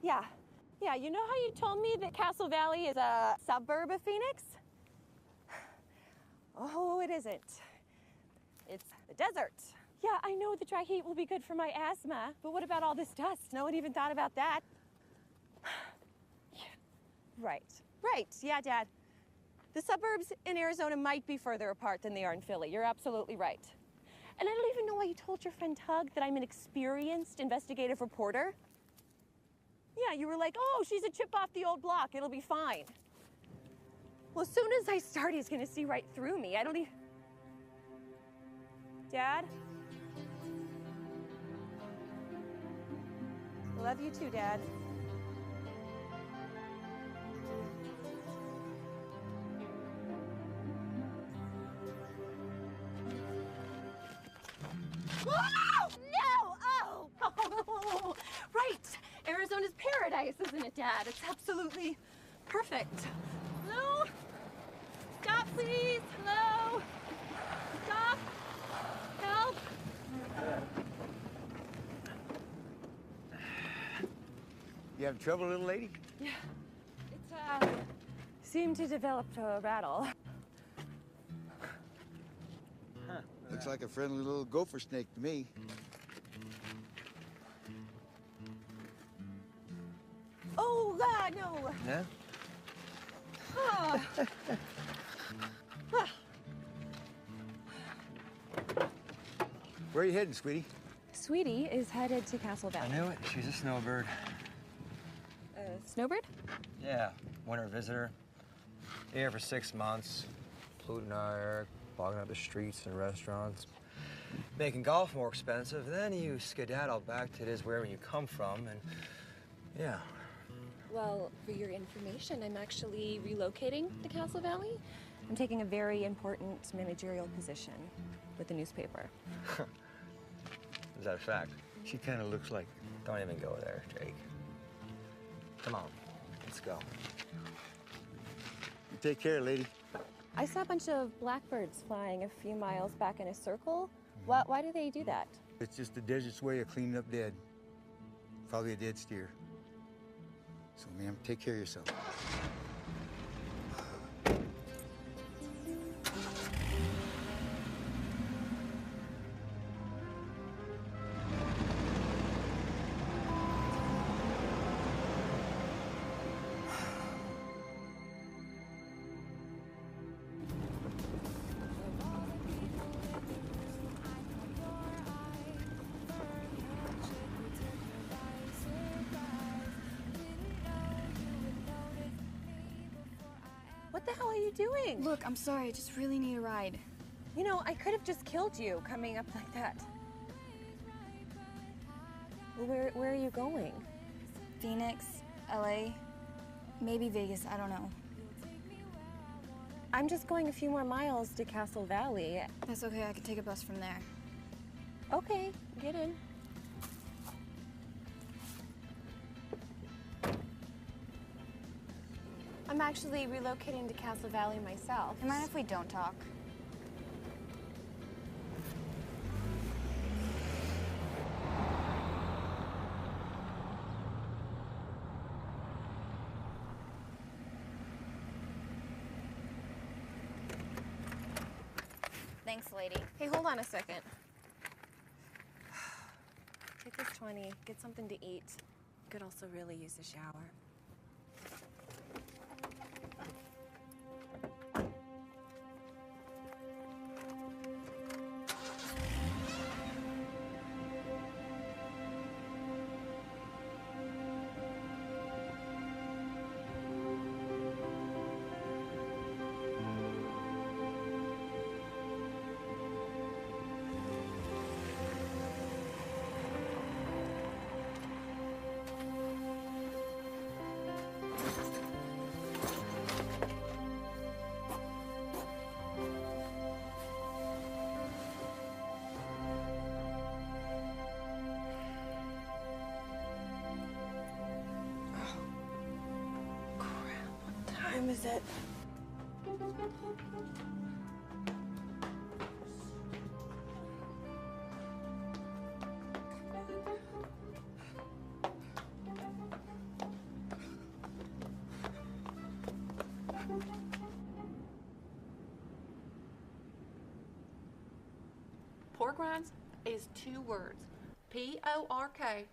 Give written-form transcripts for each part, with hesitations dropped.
Yeah. Yeah, you know how you told me that Castle Valley is a suburb of Phoenix? Oh, it isn't. It's the desert. Yeah, I know the dry heat will be good for my asthma, but what about all this dust? No one even thought about that. Yeah. Right. Yeah, Dad. The suburbs in Arizona might be further apart than they are in Philly. You're absolutely right. And I don't even know why you told your friend Tug that I'm an experienced investigative reporter. Yeah, you were like, oh, she's a chip off the old block. It'll be fine. Well, as soon as I start, he's gonna see right through me. I don't even... Dad? I love you too, Dad. Oh, no! Oh! Right! Arizona's paradise, isn't it, Dad? It's absolutely perfect. Hello? Stop, please! Hello? Stop! Help! You having trouble, little lady? Yeah. It's, seemed to develop a rattle. Huh. Looks like a friendly little gopher snake to me. Oh, God, no! Yeah? Where are you heading, sweetie? Sweetie is headed to Castle Valley. I knew it. She's a snowbird. Snowbird? Yeah, winter visitor. Here for 6 months. Polluting our air, clogging up the streets and restaurants, making golf more expensive. Then you skedaddle back to this wherever you come from, and yeah. Well, for your information, I'm actually relocating to Castle Valley. I'm taking a very important managerial position with the newspaper. Is that a fact? She kind of looks like... Don't even go there, Jake. Come on, let's go. You take care, lady. I saw a bunch of blackbirds flying a few miles back in a circle. Why do they do that? It's just the desert's way of cleaning up dead. Probably a dead steer. So, ma'am, take care of yourself. What the hell are you doing? Look, I'm sorry, I just really need a ride. You know, I could have just killed you coming up like that. Where are you going? Phoenix, LA, maybe Vegas, I don't know. I'm just going a few more miles to Castle Valley. That's okay, I can take a bus from there. Okay, get in. I'm actually relocating to Castle Valley myself. You mind if we don't talk? Thanks, lady. Hey, hold on a second. Take this 20, get something to eat. Could also really use a shower. Time is it? pork rinds is 2 words. P-O-R-K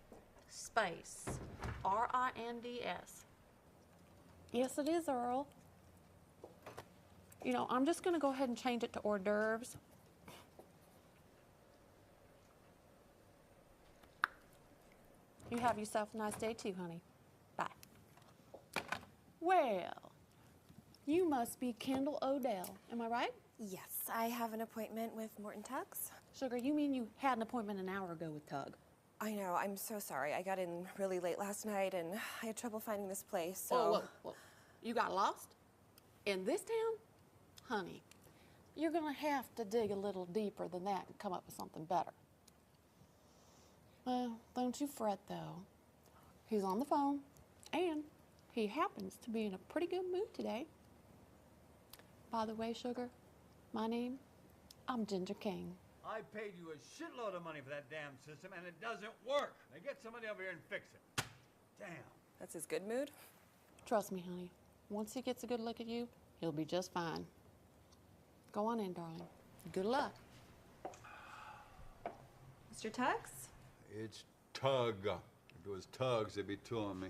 space R-I-N-D-S. Yes, it is, Earl. You know, I'm just gonna go ahead and change it to hors d'oeuvres. You have yourself a nice day too, honey. Bye. Well, you must be Kendall Odell. Am I right? Yes, I have an appointment with Morton Tuggs. Sugar, you mean you had an appointment an hour ago with Tug? I know, I'm so sorry. I got in really late last night and I had trouble finding this place, so... Whoa. You got lost? In this town? Honey, you're gonna have to dig a little deeper than that and come up with something better. Well, don't you fret, though. He's on the phone, and he happens to be in a pretty good mood today. By the way, Sugar, my name, I'm Ginger King. I paid you a shitload of money for that damn system, and it doesn't work. Now get somebody over here and fix it. Damn. That's his good mood? Trust me, honey. Once he gets a good look at you, he'll be just fine. Go on in, darling. Good luck. Mr. Tuggs? It's Tug. If it was Tugs, there'd be 2 of me.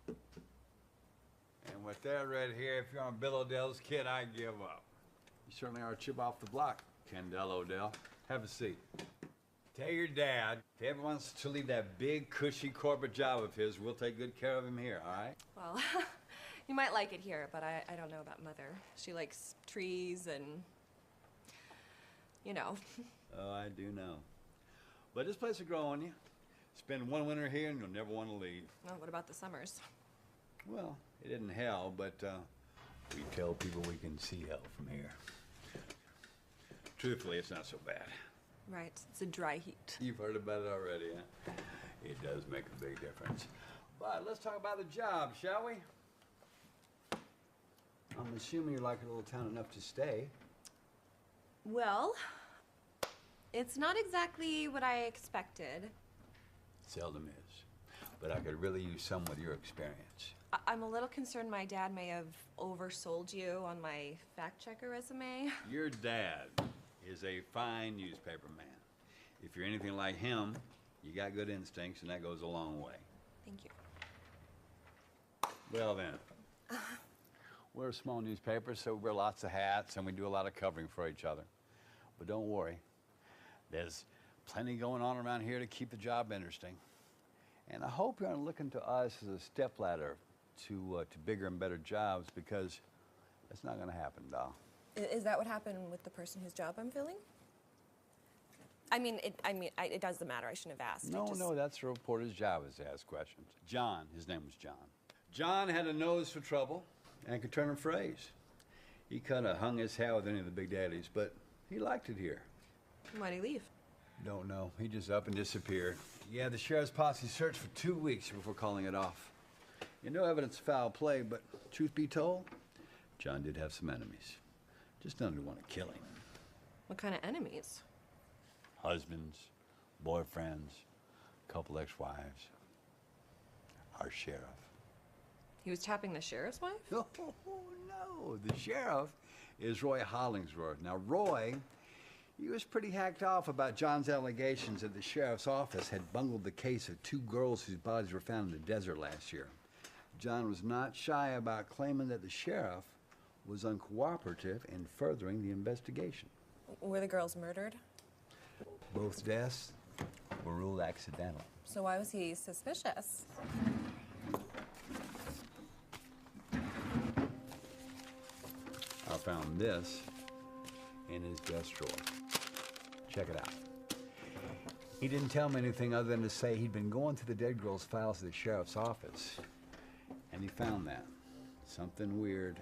And with that right here, if you're on Bill Odell's kid, I give up. You certainly are a chip off the block, Kendall Odell. Have a seat. Tell your dad, if he ever wants to leave that big, cushy corporate job of his, we'll take good care of him here, all right? Well, you might like it here, but I don't know about Mother. She likes trees and, you know. Oh, I do know. But this place will grow on you. Spend 1 winter here and you'll never want to leave. Well, what about the summers? Well, it isn't hell, but we tell people we can see hell from here. Truthfully, it's not so bad. Right, it's a dry heat. You've heard about it already, huh? It does make a big difference. But let's talk about the job, shall we? I'm assuming you like a little town enough to stay. Well, it's not exactly what I expected. Seldom is. But I could really use some with your experience. I'm a little concerned my dad may have oversold you on my fact-checker resume. Your dad is a fine newspaper man. If you're anything like him, you got good instincts, and that goes a long way. Thank you. Well then, we're a small newspaper, so we wear lots of hats, and we do a lot of covering for each other. But don't worry, there's plenty going on around here to keep the job interesting. And I hope you're not looking to us as a stepladder to bigger and better jobs, because that's not going to happen, doll. Is that what happened with the person whose job I'm filling? It doesn't matter. I shouldn't have asked. No, that's a reporter's job, is to ask questions. John, his name was John. John had a nose for trouble and could turn a phrase. He kind of hung his hat with any of the big daddies, but he liked it here. Why'd he leave? Don't know. He just up and disappeared. Yeah, the sheriff's posse searched for 2 weeks before calling it off. No evidence of foul play, but truth be told, John did have some enemies. Just none who want to kill him. What kind of enemies? Husbands, boyfriends, couple ex-wives. Our sheriff. He was tapping the sheriff's wife? Oh, no. The sheriff is Roy Hollingsworth. Now, Roy, he was pretty hacked off about John's allegations that the sheriff's office had bungled the case of 2 girls whose bodies were found in the desert last year. John was not shy about claiming that the sheriff was uncooperative in furthering the investigation. Were the girls murdered? Both deaths were ruled accidental. So why was he suspicious? I found this in his desk drawer. Check it out. He didn't tell me anything other than to say he'd been going through the dead girl's files at the sheriff's office, and he found that. Something weird.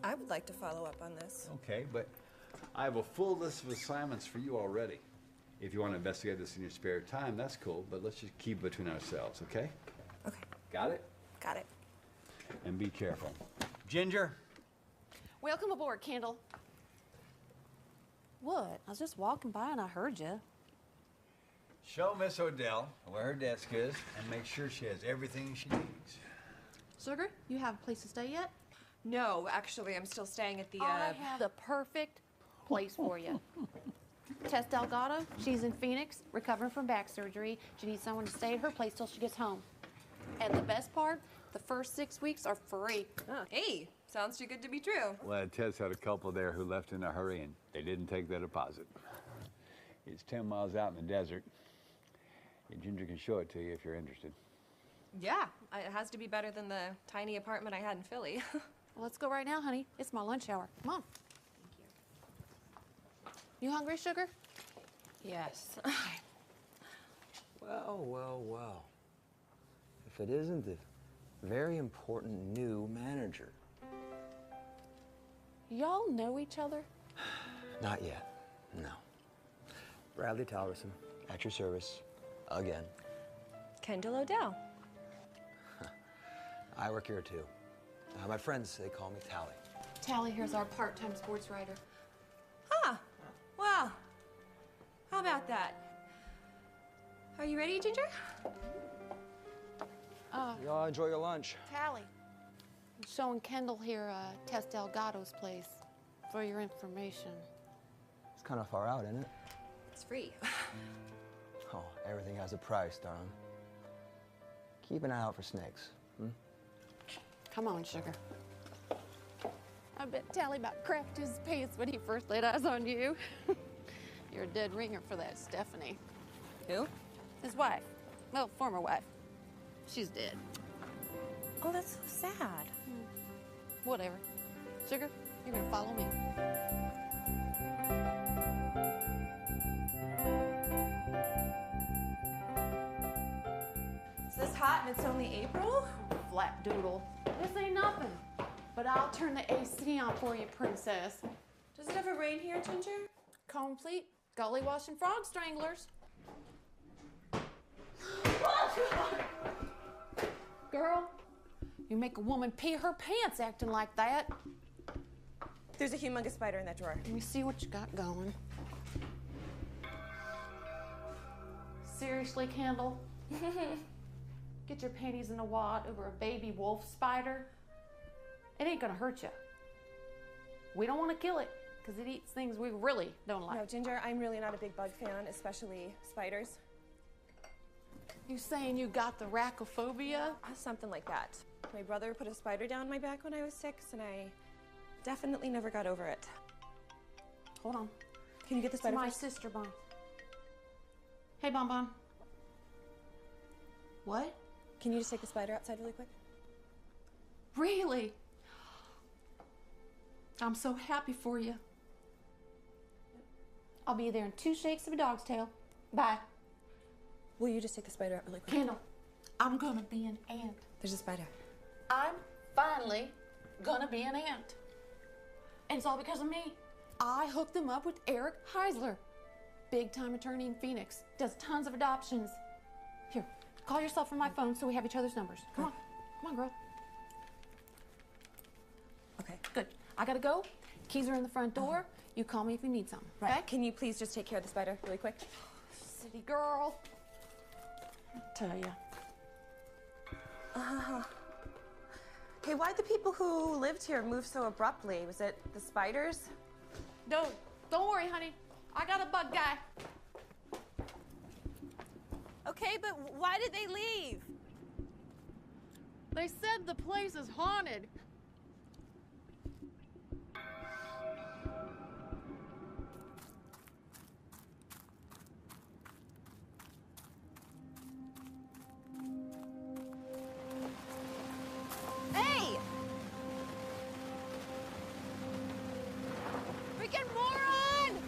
I would like to follow up on this. Okay, but I have a full list of assignments for you already. If you want to investigate this in your spare time, that's cool, but let's just keep it between ourselves, okay? Okay. Got it? Got it. And be careful. Ginger? Welcome aboard, Kendall. What? I was just walking by and I heard you. Show Miss Odell where her desk is and make sure she has everything she needs. Sugar, you have a place to stay yet? No, actually, I'm still staying at the, I have the perfect place for you. Tess Delgado, she's in Phoenix, recovering from back surgery. She needs someone to stay at her place till she gets home. And the best part, the first 6 weeks are free. Oh, hey, sounds too good to be true. Well, Tess had a couple there who left in a hurry, and they didn't take their deposit. It's 10 miles out in the desert. And Ginger can show it to you if you're interested. Yeah, it has to be better than the tiny apartment I had in Philly. Well, let's go right now, honey. It's my lunch hour. Come on. You hungry, sugar? Yes. Well, well, well. If it isn't the very important new manager. Y'all know each other? Not yet, no. Bradley Talberson, at your service, again. Kendall O'Dell. I work here too. My friends, they call me Tally. Tally here's our part-time sports writer. Huh. Well, how about that? Are you ready, Ginger? Y'all enjoy your lunch. Tally. I'm showing Kendall here Tess Delgado's place for your information. It's kind of far out, isn't it? It's free. Oh, everything has a price, darling. Keep an eye out for snakes. Come on, sugar. I bet Tally about crapped his pants when he first laid eyes on you. You're a dead ringer for that Stephanie. Who? His wife. Well, former wife. She's dead. Oh, that's so sad. Whatever. Sugar, you're gonna follow me. Is this hot and it's only April? Flat doodle. This ain't nothing. But I'll turn the AC on for you, princess. Does it ever rain here, Ginger? Complete gully washing frog stranglers. Girl, you make a woman pee her pants acting like that. There's a humongous spider in that drawer. Let me see what you got going. Seriously, Kendall? Get your panties in a wad over a baby wolf spider? It ain't gonna hurt you. We don't want to kill it, because it eats things we really don't like. No, Ginger, I'm really not a big bug fan, especially spiders. You saying you got the rachophobia? Something like that. My brother put a spider down my back when I was 6, and I definitely never got over it. Hold on. Can you get the It's spider my first? sister, Bon. Hey, Bon Bon. What? Can you just take the spider outside really quick? Really? I'm so happy for you. I'll be there in 2 shakes of a dog's tail. Bye. Will you just take the spider out really quick? Kendall, I'm gonna be an ant. There's a spider. I'm finally gonna be an ant. And it's all because of me. I hooked them up with Eric Heisler. Big time attorney in Phoenix. Does tons of adoptions. Here, call yourself from my phone so we have each other's numbers. Come on. Come on, girl. Okay. Good. I gotta go. Keys are in the front door. You call me if you need something. Right. Okay? Can you please just take care of the spider really quick? City girl. I tell you. Hey, why'd the people who lived here move so abruptly? Was it the spiders? No, don't worry, honey. I got a bug guy. Okay, but why did they leave? They said the place is haunted. Hey! Freaking moron!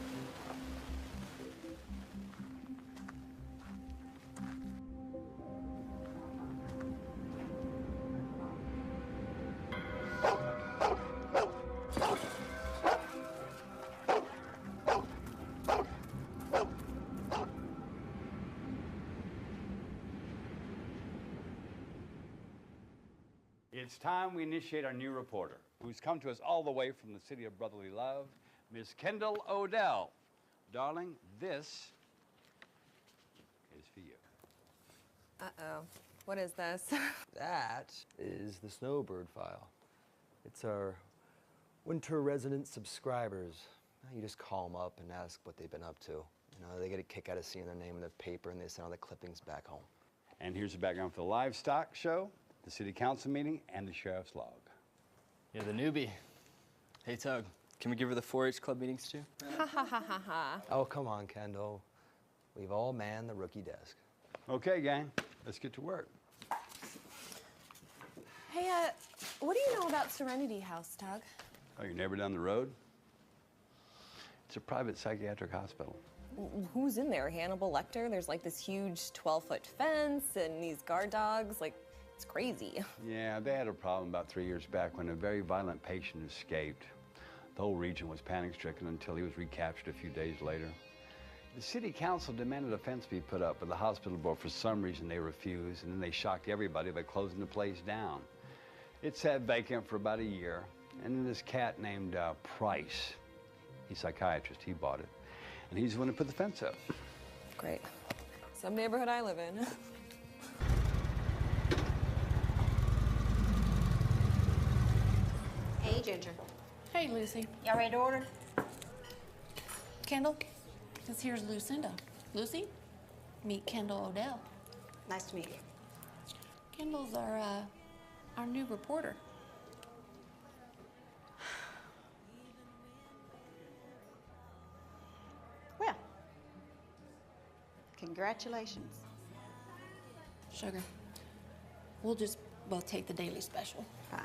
It's time we initiate our new reporter, who's come to us all the way from the city of brotherly love, Miss Kendall O'Dell. Darling, this is for you. Uh-oh. What is this? That is the Snowbird file. It's our winter resident subscribers. You just call them up and ask what they've been up to. You know, they get a kick out of seeing their name in the paper, and they send all the clippings back home. And here's the background for the livestock show, the city council meeting, and the sheriff's log. You're the newbie. Hey, Tug, can we give her the 4-H club meetings too? Ha ha ha ha ha. Oh, come on, Kendall. We've all manned the rookie desk. Okay, gang, let's get to work. Hey, what do you know about Serenity House, Tug? Oh, your neighbor down the road? It's a private psychiatric hospital. Who's in there? Hannibal Lecter? There's like this huge 12-foot fence and these guard dogs. Like, it's crazy. Yeah, they had a problem about 3 years back when a very violent patient escaped. The whole region was panic-stricken until he was recaptured a few days later. The city council demanded a fence be put up, but the hospital board, for some reason, they refused, and then they shocked everybody by closing the place down. It sat vacant for about a year, and then this cat named Price, he's a psychiatrist, he bought it, and he's the one who put the fence up. Great. Some neighborhood I live in. Hey, Ginger. Hey, Lucy. Y'all ready to order? Kendall, this here's Lucinda. Lucy, meet Kendall Odell. Nice to meet you. Kendall's our new reporter. Well, congratulations. Sugar, we'll just both take the daily special. Fine.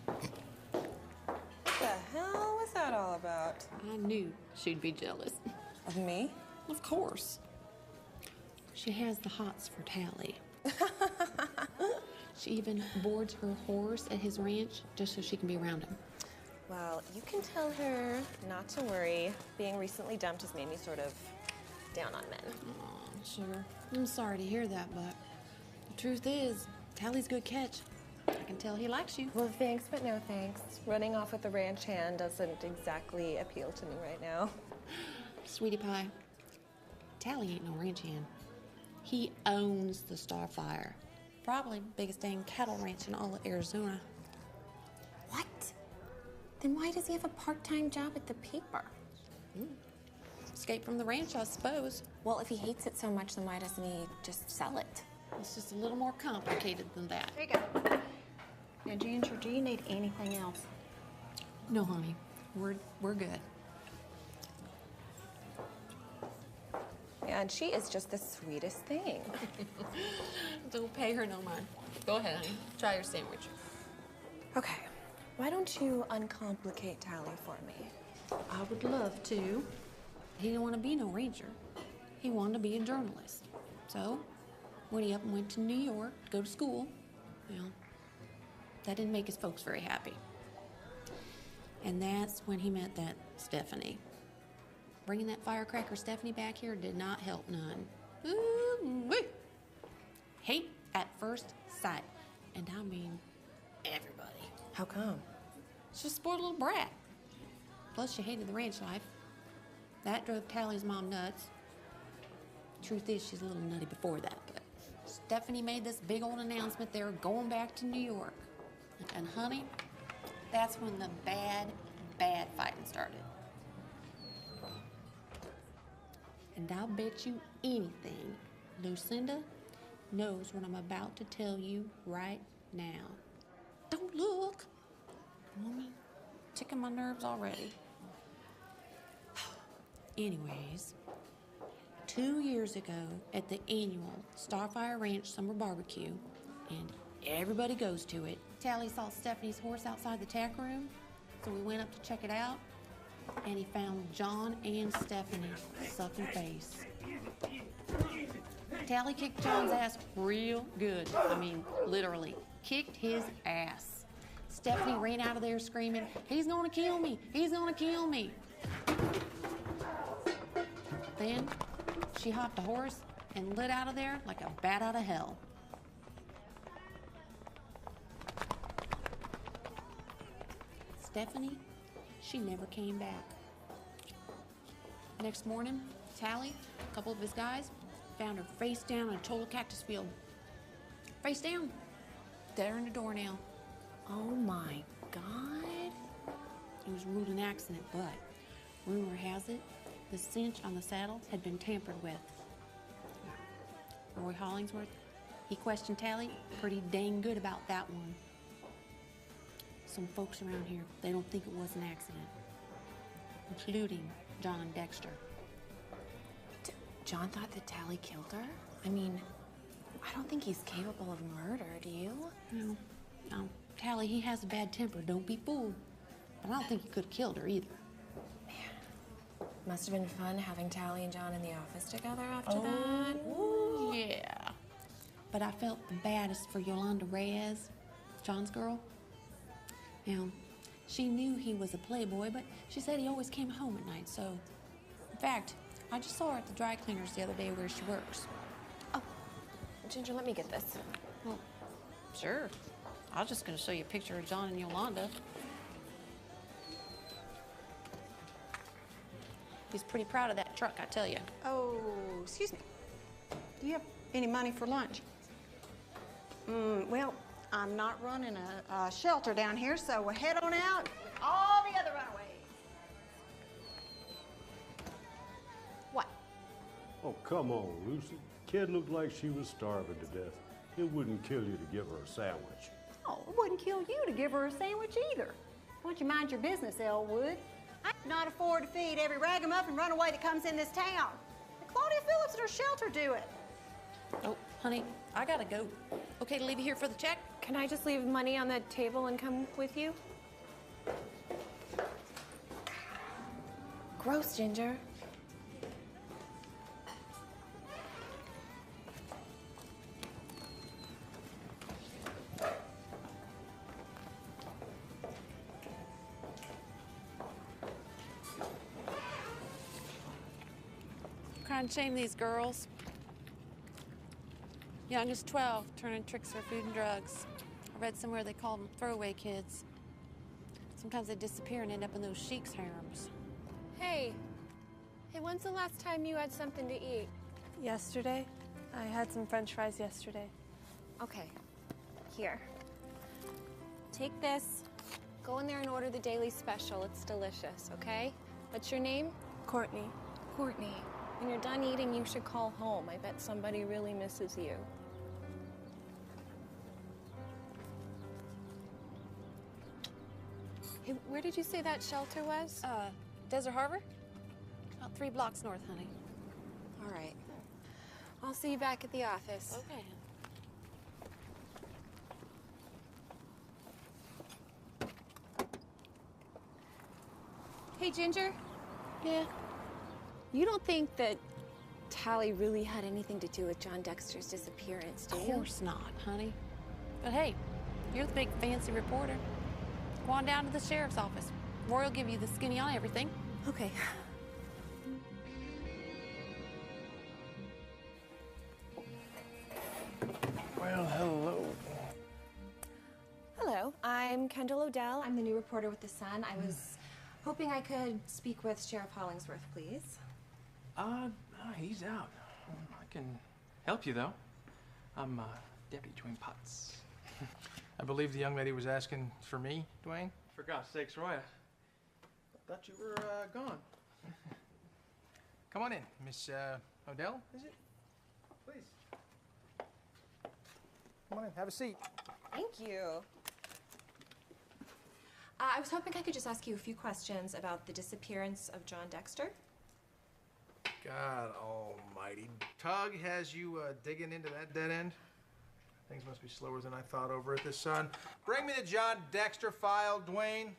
What the hell was that all about? I knew she'd be jealous. Of me? Of course. She has the hots for Tally. She even boards her horse at his ranch just so she can be around him. Well, you can tell her not to worry. Being recently dumped has made me sort of down on men. Aw, sugar. I'm sorry to hear that, but the truth is, Tally's a good catch. I can tell he likes you. Well, thanks, but no thanks. Running off with the ranch hand doesn't exactly appeal to me right now. Sweetie pie, Tally ain't no ranch hand. He owns the Starfire. Probably biggest dang cattle ranch in all of Arizona. What? Then why does he have a part-time job at the paper? Escape from the ranch, I suppose. Well, if he hates it so much, then why doesn't he just sell it? It's just a little more complicated than that. There you go. Now, Ginger, do you need anything else? No, honey, we're good. Yeah, and she is just the sweetest thing. Don't pay her no mind. Go ahead, honey. Try your sandwich. Okay, why don't you uncomplicate Tally for me? I would love to. He didn't want to be no ranger. He wanted to be a journalist. So, when he up and went to New York to go to school, well, that didn't make his folks very happy. And that's when he met that Stephanie. Bringing that firecracker Stephanie back here did not help none. Ooh-wee. Hate at first sight. And I mean everybody. How come? She's a spoiled little brat. Plus, she hated the ranch life. That drove Tally's mom nuts. Truth is, she's a little nutty before that, but Stephanie made this big old announcement they were going back to New York. And honey, that's when the bad fighting started. And I'll bet you anything, Lucinda knows what I'm about to tell you right now. Don't look. Mommy, ticking my nerves already. Anyways, 2 years ago at the annual Starfire Ranch Summer Barbecue, and everybody goes to it, Tally saw Stephanie's horse outside the tack room, so we went up to check it out, and he found John and Stephanie sucking face. Tally kicked John's ass real good. I mean, literally, kicked his ass. Stephanie ran out of there screaming, "He's gonna kill me! He's gonna kill me!" Then she hopped a horse and lit out of there like a bat out of hell. Stephanie, she never came back. Next morning, Tally, a couple of his guys, found her face down in a total cactus field. Face down, there in the doornail. Oh my God. It was ruled an accident, but Rumor has it, the cinch on the saddle had been tampered with. Roy Hollingsworth, he questioned Tally pretty dang good about that one. Some folks around here, they don't think it was an accident, including John and Dexter. John thought that Tally killed her? I mean, I don't think he's capable of murder, do you? No, Tally, he has a bad temper, don't be fooled. But I don't think he could have killed her either. Must have been fun having Tally and John in the office together after that. Ooh, yeah. But I felt the baddest for Yolanda Reyes, John's girl. Now, she knew he was a playboy, but she said he always came home at night, so... In fact, I just saw her at the dry cleaners the other day where she works. Oh, Ginger, let me get this. Well, sure. I was just gonna show you a picture of John and Yolanda. He's pretty proud of that truck, I tell you. Oh, excuse me. Do you have any money for lunch? Well, I'm not running a shelter down here, so we'll head on out with all the other runaways. What? Oh, come on, Lucy. Kid looked like she was starving to death. It wouldn't kill you to give her a sandwich. Oh, it wouldn't kill you to give her a sandwich either. Why don't you mind your business, Elwood? I cannot afford to feed every ragamuffin runaway that comes in this town. Let Claudia Phillips and her shelter do it. Oh, honey, I gotta go. Okay to leave you here for the check? Can I just leave money on the table and come with you? Gross, Ginger. Kind of shame these girls. Young as 12, turning tricks for food and drugs. I read somewhere they call them throwaway kids. Sometimes they disappear and end up in those sheiks' harems. Hey, when's the last time you had something to eat? Yesterday. I had some French fries yesterday. Okay, here. Take this, go in there and order the daily special. It's delicious, okay? What's your name? Courtney. Courtney. When you're done eating, you should call home. I bet somebody really misses you. Hey, where did you say that shelter was? Desert Harbor? About 3 blocks north, honey. All right. I'll see you back at the office. Okay. Hey, Ginger. Yeah? You don't think that Tally really had anything to do with John Dexter's disappearance, do you? Of course not, honey. But hey, you're the big fancy reporter. Go on down to the sheriff's office. Roy will give you the skinny on everything. Okay. Well, hello. Hello, I'm Kendall Odell. I'm the new reporter with The Sun. I was hoping I could speak with Sheriff Hollingsworth, please. He's out. I can help you, though. I'm Deputy Dwayne Potts. I believe the young lady was asking for me, Dwayne. For God's sakes, Roy, I thought you were gone. Come on in, Miss Odell, is it? Please. Come on in, have a seat. Thank you. I was hoping I could just ask you a few questions about the disappearance of John Dexter. God almighty. Tug has you digging into that dead end? Things must be slower than I thought over at the Sun. Bring me the John Dexter file, Dwayne.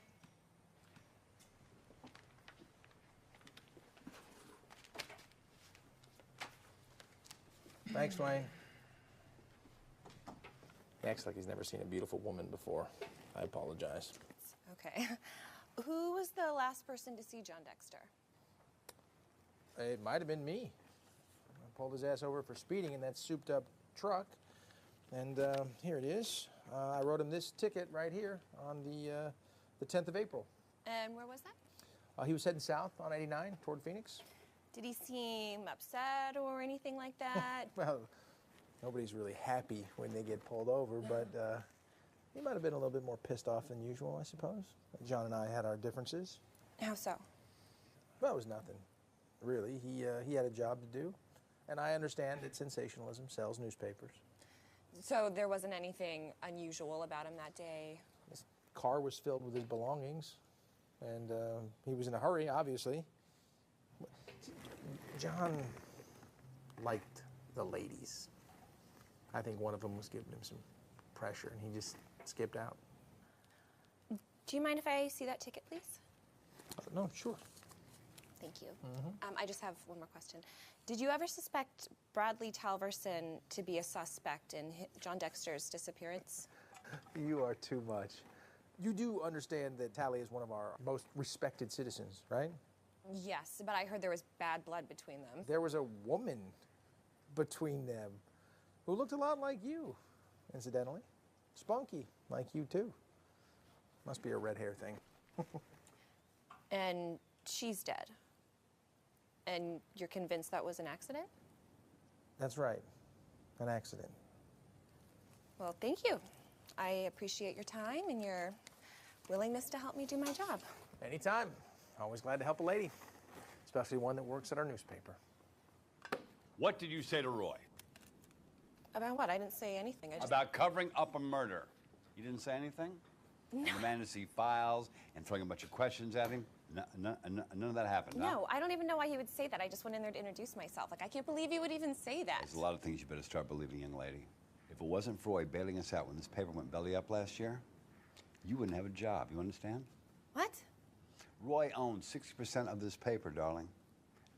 Thanks, Dwayne. He acts like he's never seen a beautiful woman before. I apologize. Okay. Who was the last person to see John Dexter? It might have been me. I pulled his ass over for speeding in that souped-up truck. And here it is. I wrote him this ticket right here on the 10th of April. And where was that? He was heading south on 89 toward Phoenix. Did he seem upset or anything like that? Well, nobody's really happy when they get pulled over, but he might have been a little bit more pissed off than usual, I suppose. John and I had our differences. How so? Well, it was nothing, really. He had a job to do, and I understand that sensationalism sells newspapers. So there wasn't anything unusual about him that day? His car was filled with his belongings, and he was in a hurry, obviously. John liked the ladies. I think one of them was giving him some pressure, and he just skipped out. Do you mind if I see that ticket, please? No, sure. Thank you. I just have one more question. Did you ever suspect Bradley Talverson to be a suspect in John Dexter's disappearance? You are too much. You do understand that Tally is one of our most respected citizens, right? Yes, but I heard there was bad blood between them. There was a woman between them who looked a lot like you, incidentally. Spunky, like you too. Must be a red hair thing. And she's dead. And you're convinced that was an accident? That's right, an accident. Well, thank you. I appreciate your time and your willingness to help me do my job. Anytime. Always glad to help a lady, especially one that works at our newspaper. What did you say to Roy? About what? I didn't say anything. I just... About covering up a murder. You didn't say anything? No. You demanded to see files and throwing a bunch of questions at him? None of that happened, No, I don't even know why he would say that. I just went in there to introduce myself. Like, I can't believe he would even say that. There's a lot of things you better start believing, young lady. If it wasn't for Roy bailing us out when this paper went belly up last year, you wouldn't have a job. You understand? What? Roy owns 60% of this paper, darling.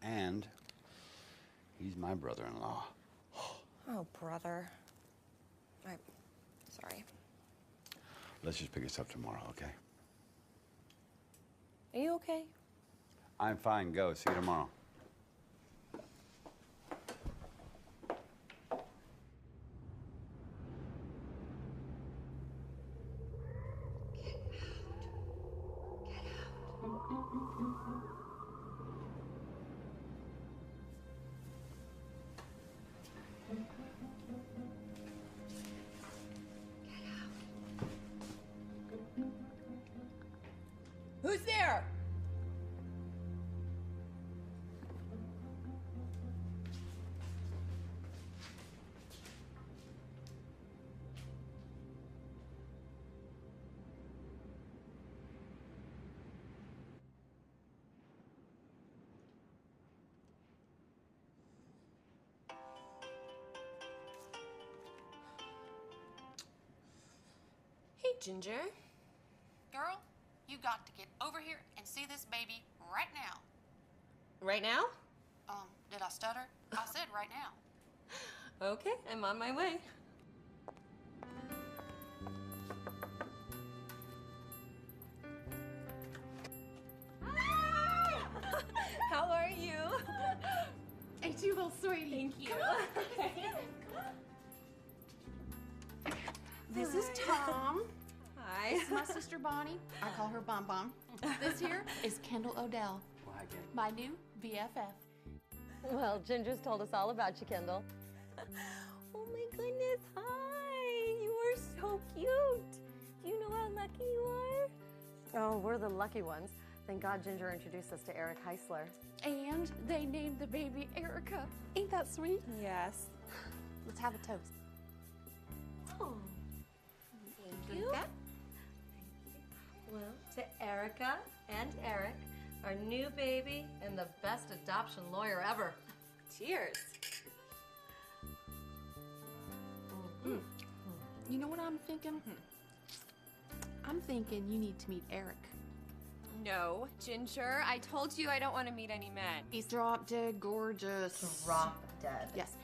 And he's my brother-in-law. Oh, brother. I'm sorry. Let's just pick this up tomorrow, okay? Are you okay? I'm fine. Go. See you tomorrow. Who's there? Hey, Ginger. Girl, you got to get over here and see this baby right now. Right now? Did I stutter? I said right now. Okay, I'm on my way. Hi! How are you? Ain't you little sweetie? Thank you. This is Tom. Hi. This is my sister Bonnie. I call her Bon Bon. This here is Kendall Odell, my new BFF. Well, Ginger's told us all about you, Kendall. Oh my goodness, hi! You are so cute. Do you know how lucky you are? Oh, we're the lucky ones. Thank God Ginger introduced us to Eric Heisler. And they named the baby Erica. Ain't that sweet? Yes. Let's have a toast. Oh, thank Drink you. that. Well, to Erica and Eric, our new baby and the best adoption lawyer ever. Cheers. You know what I'm thinking? I'm thinking you need to meet Eric. No, Ginger, I told you I don't want to meet any men. He's drop dead gorgeous. Drop dead. Yes.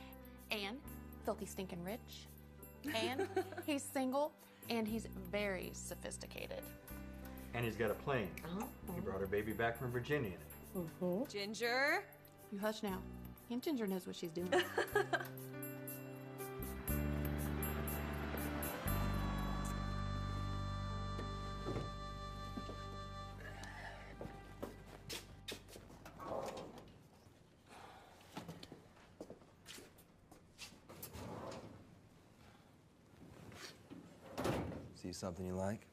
And filthy stinking rich. And he's single. And he's very sophisticated. And he's got a plane. He brought her baby back from Virginia. Ginger? You hush now. And Ginger knows what she's doing. See something you like?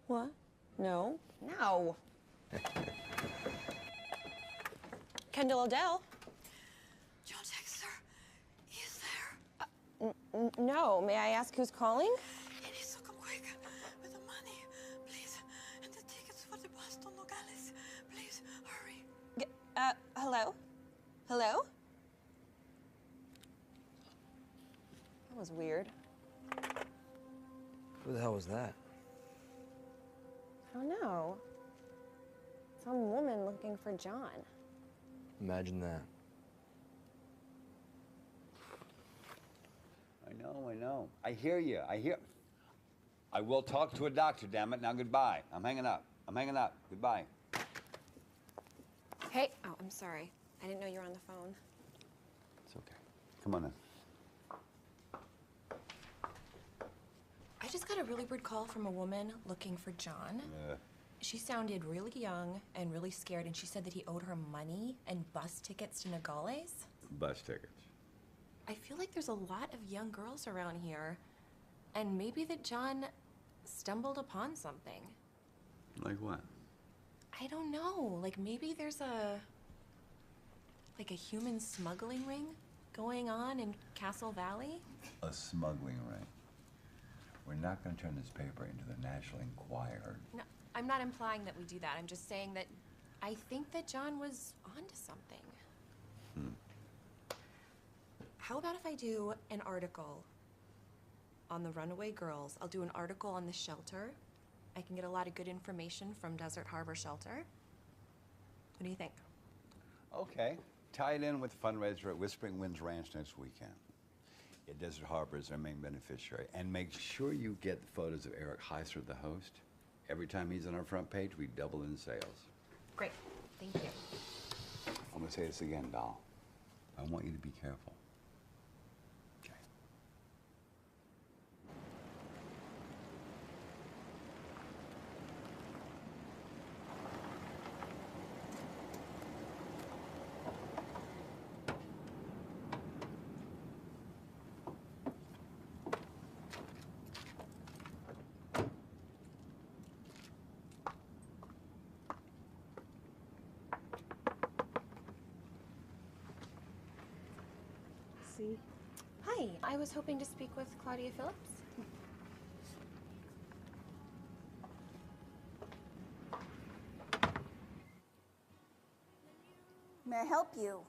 What? No. No. Kendall Odell. John Dexter, is there? No. May I ask who's calling? He needs to come quick with the money, please. And the tickets for the Boston Nogales. Please, hurry. Hello? Hello? That was weird. Who the hell was that? I don't know. Some woman looking for John. Imagine that. I know. I hear you. I will talk to a doctor, damn it. Now, goodbye. I'm hanging up. Goodbye. Hey. Oh, I'm sorry. I didn't know you were on the phone. It's okay. Come on in. I just got a really weird call from a woman looking for John. She sounded really young and really scared, and she said that he owed her money and bus tickets to Nogales. Bus tickets. I feel like there's a lot of young girls around here, and maybe that John stumbled upon something. Like what? I don't know. Like maybe there's a human smuggling ring going on in Castle Valley. A smuggling ring. We're not going to turn this paper into the National Enquirer. No, I'm not implying that we do that. I'm just saying that I think that John was onto something. How about if I do an article on the runaway girls? I'll do an article on the shelter. I can get a lot of good information from Desert Harbor Shelter. What do you think? Okay. Tie it in with the fundraiser at Whispering Winds Ranch next weekend. Yeah, Desert Harbor is our main beneficiary. And make sure you get the photos of Eric Heiser, the host. Every time he's on our front page, we double in sales. Great. Thank you. I'm going to say this again, doll. I want you to be careful. Hi, I was hoping to speak with Claudia Phillips. May I help you?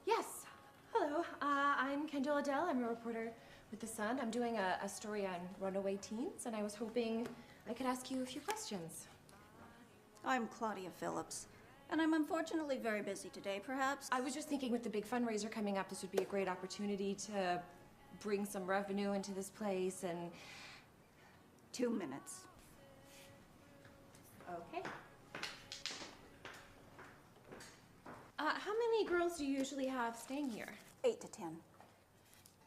Yes. Hello, I'm Kendall Odell. I'm a reporter with The Sun. I'm doing a story on runaway teens, and I was hoping I could ask you a few questions. I'm Claudia Phillips, and I'm unfortunately very busy today, perhaps. I was just thinking with the big fundraiser coming up, this would be a great opportunity to bring some revenue into this place and... 2 minutes. Okay. How many girls do you usually have staying here? 8 to 10.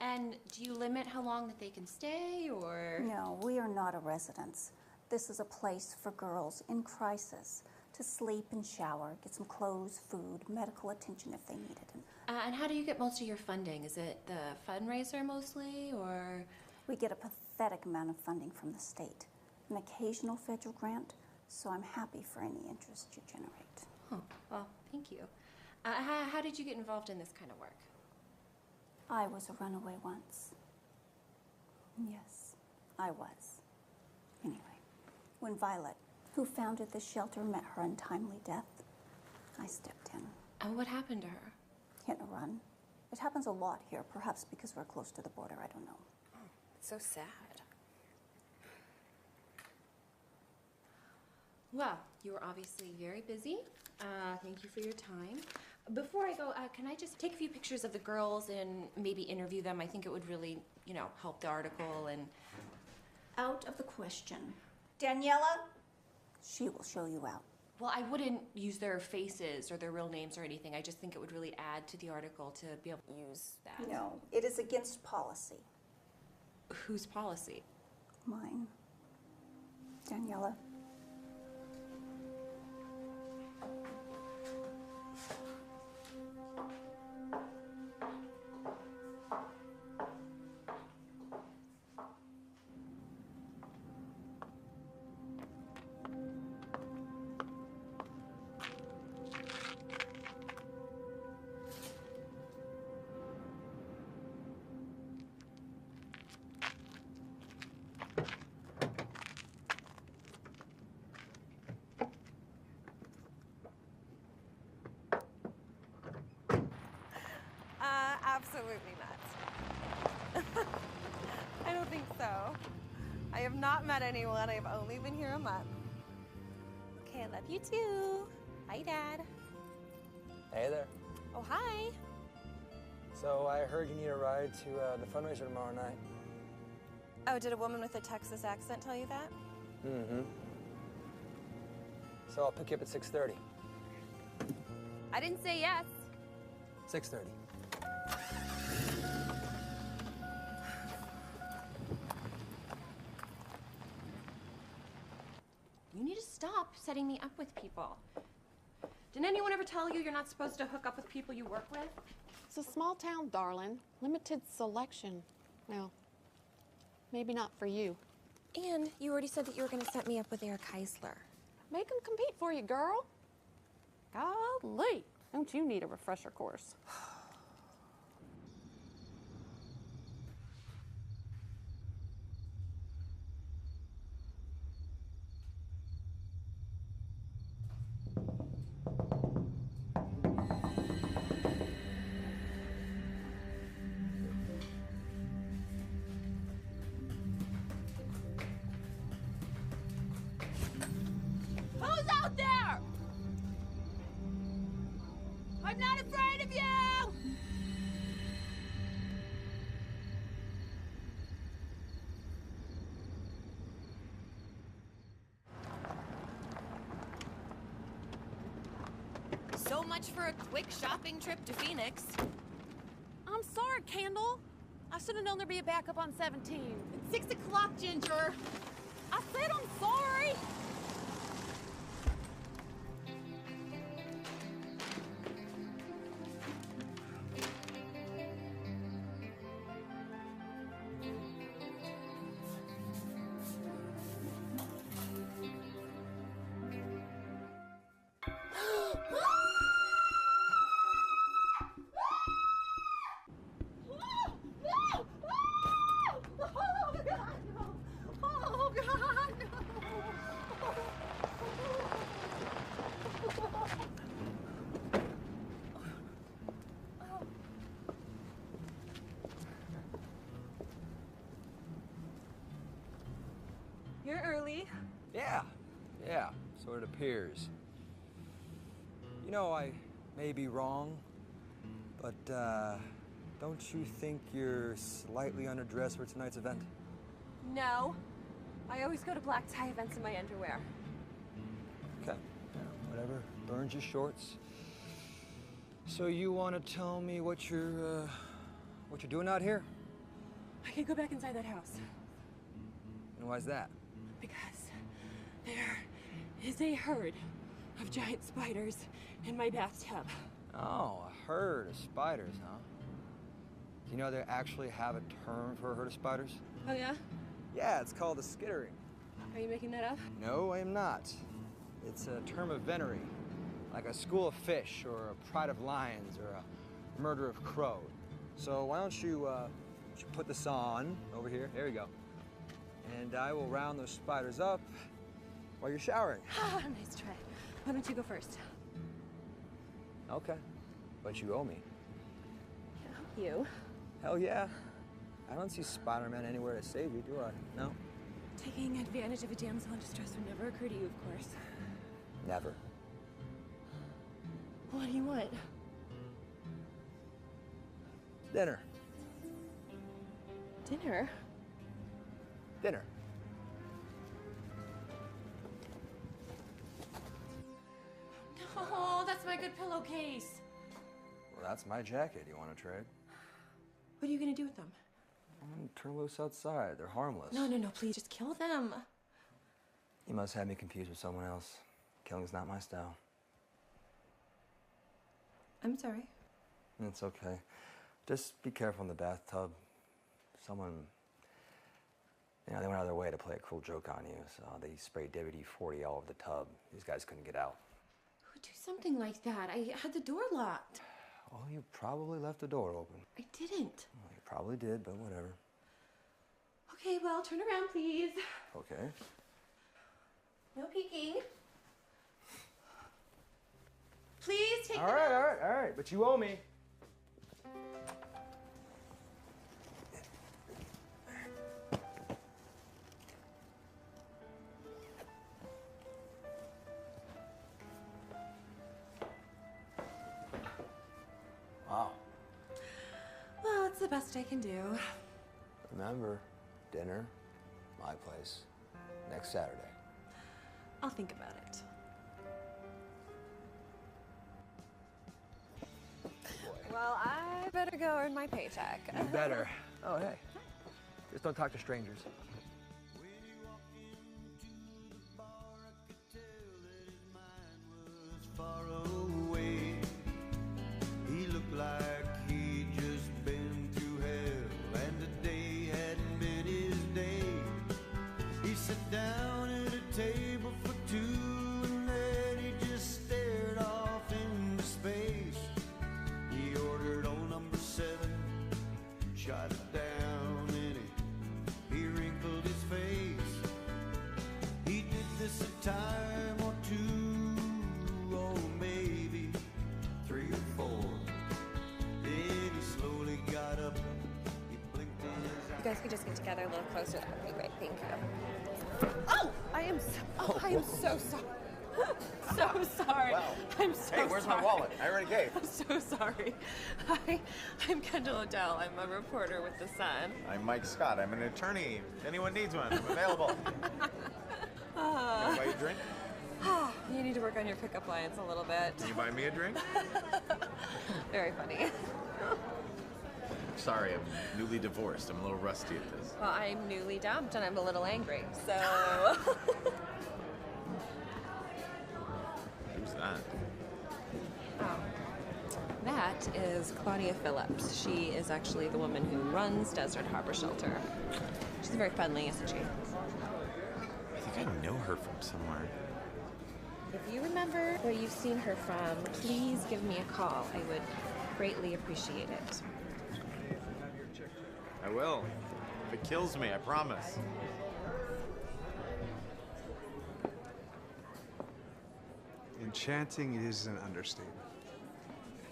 And do you limit how long that they can stay, or? No, we are not a residence. This is a place for girls in crisis to sleep and shower, get some clothes, food, medical attention if they need it. And how do you get most of your funding? Is it the fundraiser mostly, or? We get a pathetic amount of funding from the state, an occasional federal grant, so I'm happy for any interest you generate. Huh. Well, thank you. How did you get involved in this kind of work? I was a runaway once. Yes, I was. Anyway, when Violet, who founded the shelter, met her untimely death, I stepped in. And what happened to her? Hit and run. It happens a lot here, perhaps because we're close to the border, I don't know. Oh, it's so sad. Well, you were obviously very busy. Thank you for your time. Before I go, can I just take a few pictures of the girls and maybe interview them? I think it would really, help the article and... Out of the question. Daniela, she will show you out. Well, I wouldn't use their faces or their real names or anything. I just think it would really add to the article to be able to use that. No, it is against policy. Whose policy? Mine. Daniela. absolutely not. I don't think so. I have not met anyone. I have only been here a month. Okay, I love you too. Hi, Dad. Hey there. Oh, hi. So I heard you need a ride to the fundraiser tomorrow night. Oh, did a woman with a Texas accent tell you that? Mm-hmm. So I'll pick you up at 6:30. I didn't say yes. 6:30. You need to stop setting me up with people. Didn't anyone ever tell you you're not supposed to hook up with people you work with? It's a small town, darling. Limited selection. No, maybe not for you. And you already said that you were going to set me up with Eric Heisler. Make him compete for you, girl. Golly, don't you need a refresher course? Who's out there? I'm not afraid of you! So much for a quick shopping trip to Phoenix. I'm sorry, Candle. I should have known there'd be a backup on 17. It's 6 o'clock, Ginger. I said I'm sorry. You're early. Yeah, so it appears. You know, I may be wrong, but don't you think you're slightly underdressed for tonight's event? No. I always go to black tie events in my underwear. Okay, whatever, burns your shorts. So you want to tell me what you're doing out here? I can go back inside that house. And why's that? Because there is a herd of giant spiders in my bathtub. Oh, a herd of spiders, huh? Do you know they actually have a term for a herd of spiders? Oh, yeah? Yeah, it's called a skittering. Are you making that up? No, I am not. It's a term of venery, like a school of fish, or a pride of lions, or a murder of crow. So why don't you put this on over here? There you go. And I will round those spiders up while you're showering. Nice try. Why don't you go first? Okay, but you owe me. You? Hell yeah. I don't see Spider-Man anywhere to save you, do I? No? Taking advantage of a damsel in distress would never occur to you, of course. Never. What do you want? Dinner. Dinner? Dinner. No, that's my good pillowcase. Well, that's my jacket. You want to trade? What are you going to do with them? I'm gonna turn loose outside. They're harmless. No, please, just kill them. You must have me confused with someone else. Killing's not my style. I'm sorry. It's okay. Just be careful in the bathtub. Someone, they went out of their way to play a cruel joke on you, so they sprayed WD-40 all over the tub. These guys couldn't get out. Who would do something like that? I had the door locked. Well, you probably left the door open. I didn't. Well, you probably did, but whatever. Okay, well, turn around, please. Okay. No peeking. Please take All right, but you owe me. best I can do. Remember, dinner, my place, next Saturday. I'll think about it. Well, I better go earn my paycheck. You better. Oh, hey. Just don't talk to strangers. Far away, he looked like he'd just been through hell, and today hadn't been his day. He sat down at a table for two, and then he just stared off into space. He ordered on number 7, shot it down, and he wrinkled his face. He did this a time or two, oh maybe 3 or 4. Then he slowly got up, he blinked in his eyes. You guys could just get together a little closer. That would be great. Thank you. Oh, I am so sorry. So sorry. Wow. I'm so Hey, where's sorry. my wallet? I already gave. I'm so sorry. I'm Kendall O'Dell. I'm a reporter with The Sun. I'm Mike Scott. I'm an attorney. If anyone needs one, I'm available. Can I buy you a drink? You need to work on your pickup lines a little bit. Can you buy me a drink? Very funny. Sorry, I'm newly divorced. I'm a little rusty at this. Well, I'm newly dumped and I'm a little angry, so. Who's that? That is Claudia Phillips. She is actually the woman who runs Desert Harbor Shelter. She's very friendly, isn't she? I think I know her from somewhere. If you remember where you've seen her from, please give me a call. I would greatly appreciate it. I will. If it kills me, I promise. Enchanting is an understatement.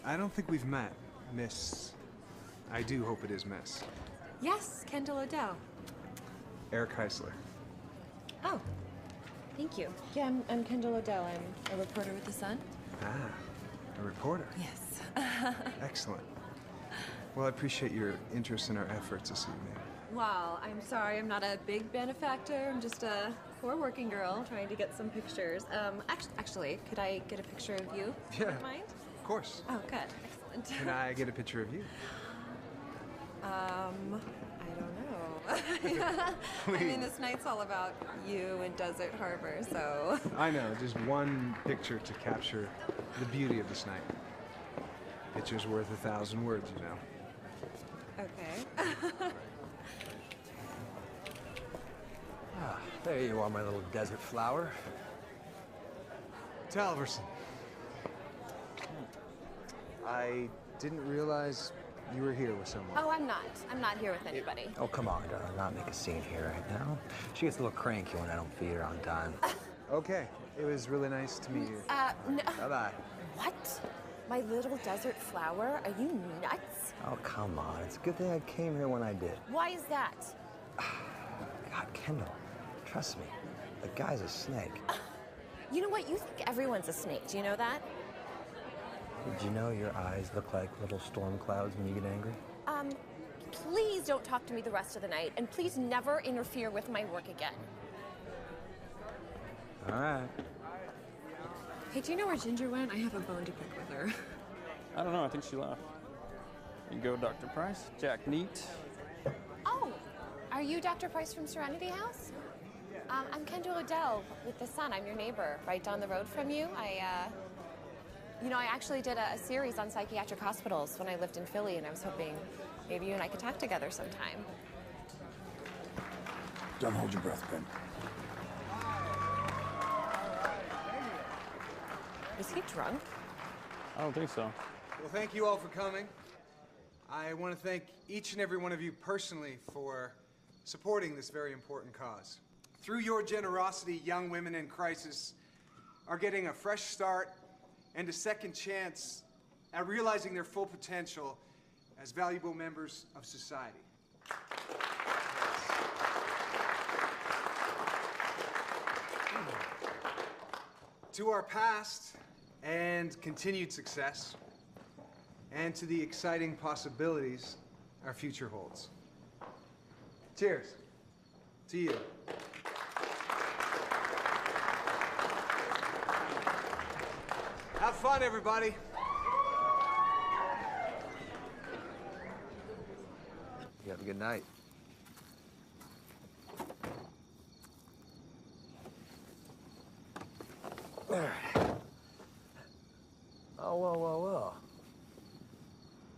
I don't think we've met, Miss. I do hope it is Miss. Yes, Kendall O'Dell. Eric Heisler. Oh, thank you. Yeah, I'm Kendall O'Dell. I'm a reporter with The Sun. Ah, a reporter. Yes. Excellent. Well, I appreciate your interest in our efforts this evening. Well, I'm sorry, I'm not a big benefactor. I'm just a poor working girl trying to get some pictures. Actually, could I get a picture of you? If you Yeah. don't mind? Of course. Oh, good. Excellent. Can I get a picture of you? I don't know. I mean, this night's all about you and Desert Harbor, so. I know, just one picture to capture the beauty of this night. Picture's worth 1,000 words, you know. Okay. Ah, there you are, my little desert flower. Talverson. I didn't realize you were here with someone. Oh, I'm not. I'm not here with anybody. Oh, come on, darling. Not make a scene here right now. She gets a little cranky when I don't feed her on time. Okay. It was really nice to meet you. No. Bye-bye. What? My little desert flower? Are you nuts? Oh, come on. It's a good thing I came here when I did. Why is that? God, Kendall, trust me. The guy's a snake. You know what? You think everyone's a snake. Do you know that? Did you know your eyes look like little storm clouds when you get angry? Please don't talk to me the rest of the night, and please never interfere with my work again. All right. Hey, do you know where Ginger went? I have a bone to pick with her. I don't know. I think she left. You go, Dr. Price. Jack Neat. Oh, are you Dr. Price from Serenity House? I'm Kendall O'Dell with The Sun. I'm your neighbor, right down the road from you. I actually did a series on psychiatric hospitals when I lived in Philly, and I was hoping maybe you and I could talk together sometime. Don't hold your breath, Ben. Is he drunk? I don't think so. Well, thank you all for coming. I want to thank each and every one of you personally for supporting this very important cause. Through your generosity, young women in crisis are getting a fresh start and a second chance at realizing their full potential as valuable members of society. To our past and continued success, and to the exciting possibilities our future holds. Cheers. To you. Have fun, everybody. You have a good night. All right. Oh, well.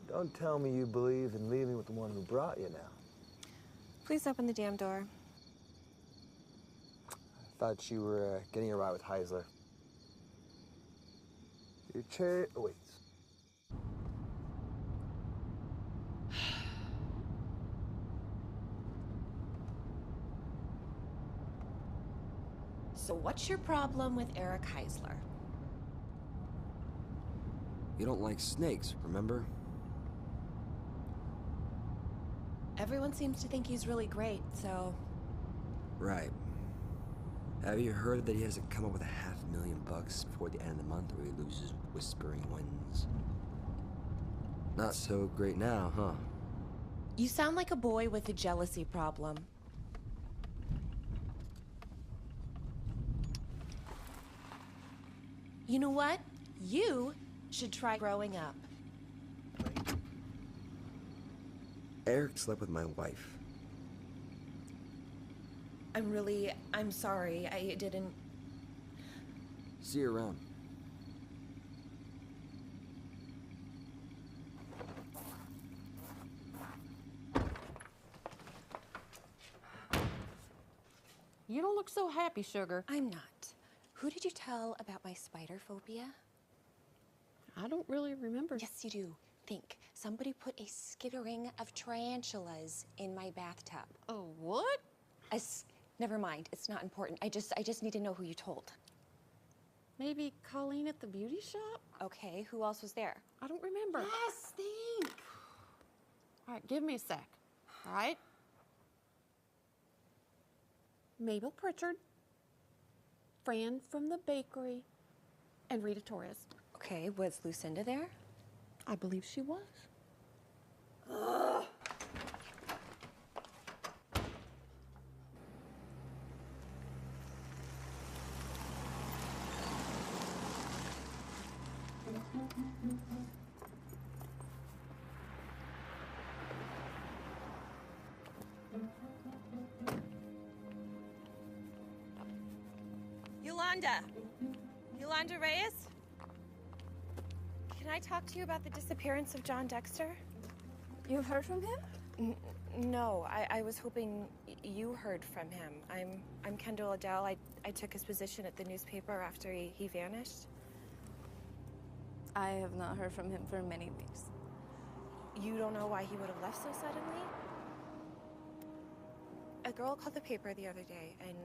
Don't tell me you believe in leaving with the one who brought you now. Please open the damn door. I thought you were getting a ride with Heisler. Your chair awaits. So what's your problem with Eric Heisler? You don't like snakes, remember? Everyone seems to think he's really great, so... Right. Have you heard that he has to come up with $500,000 before the end of the month or he loses Whispering Winds? Not so great now, huh? You sound like a boy with a jealousy problem. You know what? You should try growing up. Eric slept with my wife. I'm sorry. I didn't... See you around. You don't look so happy, Sugar. I'm not. Who did you tell about my spider phobia? I don't really remember. Yes, you do. Think. Somebody put a skittering of tarantulas in my bathtub. Oh, what? Never mind. It's not important. I just need to know who you told. Maybe Colleen at the beauty shop? Okay, who else was there? I don't remember. Yes, think. All right, give me a sec. All right? Mabel Pritchard, Fran from the bakery, and Rita Torres. Okay, was Lucinda there? I believe she was. Ugh. Yolanda Reyes? Can I talk to you about the disappearance of John Dexter? You've heard from him? No, I was hoping you heard from him. I'm Kendall Adele. I took his position at the newspaper after he vanished. I have not heard from him for many weeks. You don't know why he would have left so suddenly? A girl called the paper the other day, and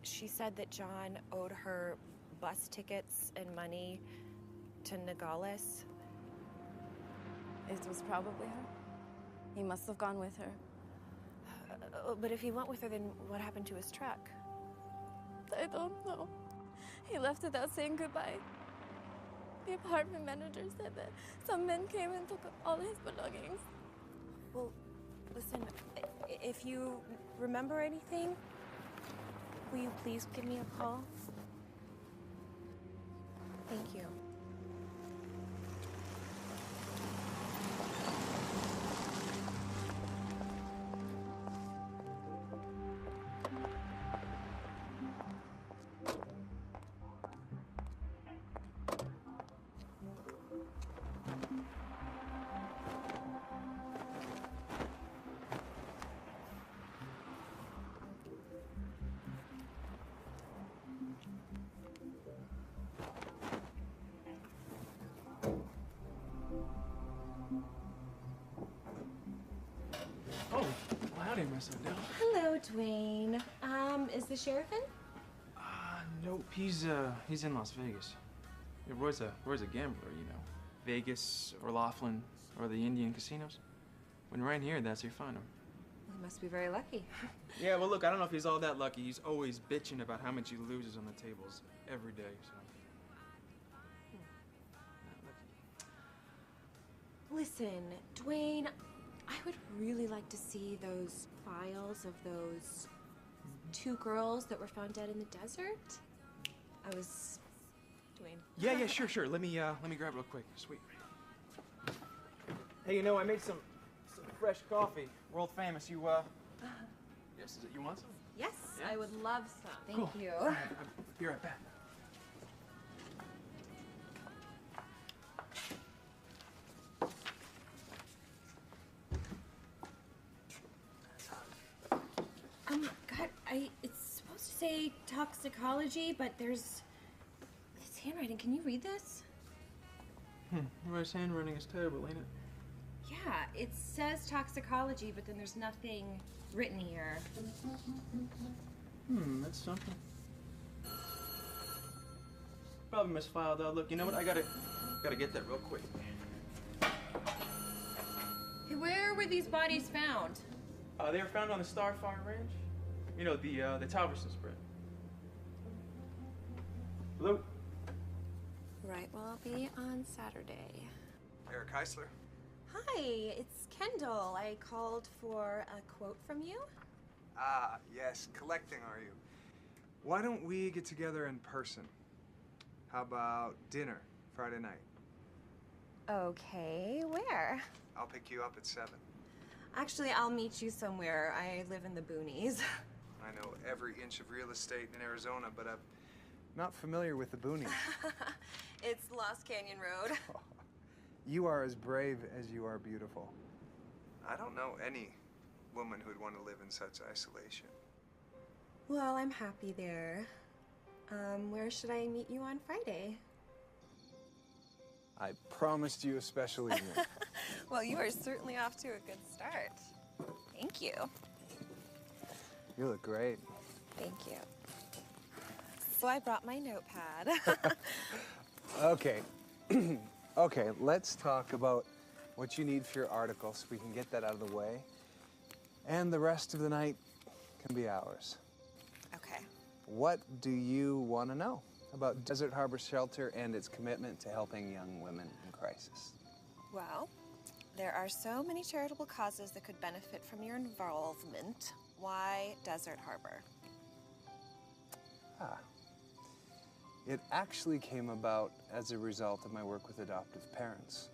she said that John owed her bus tickets and money to Nogales. It was probably her. He must have gone with her. But if he went with her, then what happened to his truck? I don't know. He left without saying goodbye. The apartment manager said that some men came and took all his belongings. Well, listen, if you remember anything, will you please give me a call? Thank you. Oh, well, howdy, Miss Odell. Hello, Dwayne. Is the sheriff in? Nope, he's in Las Vegas. Yeah, Roy's a gambler, you know. Vegas or Laughlin or the Indian casinos. When you're right here, that's where you find him. He must be very lucky. Yeah, well, look, I don't know if he's all that lucky. He's always bitching about how much he loses on the tables every day, so. Not lucky. Listen, Dwayne, I would really like to see those files of those 2 girls that were found dead in the desert. I was doing. Yeah, sure. Let me grab it real quick. Sweet. Hey, you know, I made some fresh coffee, world famous. You yes, you want some? Yes, Yeah? I would love some. Thank Cool. you. All right, I'll be right back. God, it's supposed to say toxicology, but it's handwriting. Can you read this? Everybody's handwriting is terrible, ain't it? Yeah, it says toxicology, but then there's nothing written here. That's something. Probably misfiled though. Look, you know what? I gotta get that real quick. Hey, where were these bodies found? They were found on the Starfire Ranch. You know, the Talberson spread. Hello? Right, well, I'll be on Saturday. Eric Heisler. Hi, it's Kendall. I called for a quote from you. Ah, yes, collecting, are you? Why don't we get together in person? How about dinner Friday night? Okay, where? I'll pick you up at 7. Actually, I'll meet you somewhere. I live in the boonies. I know every inch of real estate in Arizona, but I'm not familiar with the boonies. It's Lost Canyon Road. You are as brave as you are beautiful. I don't know any woman who'd want to live in such isolation. Well, I'm happy there. Where should I meet you on Friday? I promised you a special evening. Well, you are certainly off to a good start. Thank you. You look great. Thank you. So I brought my notepad. Okay. Okay, let's talk about what you need for your article so we can get that out of the way. And the rest of the night can be ours. Okay. What do you want to know about Desert Harbor Shelter and its commitment to helping young women in crisis? Well, there are so many charitable causes that could benefit from your involvement. Why Desert Harbor? It actually came about as a result of my work with adoptive parents.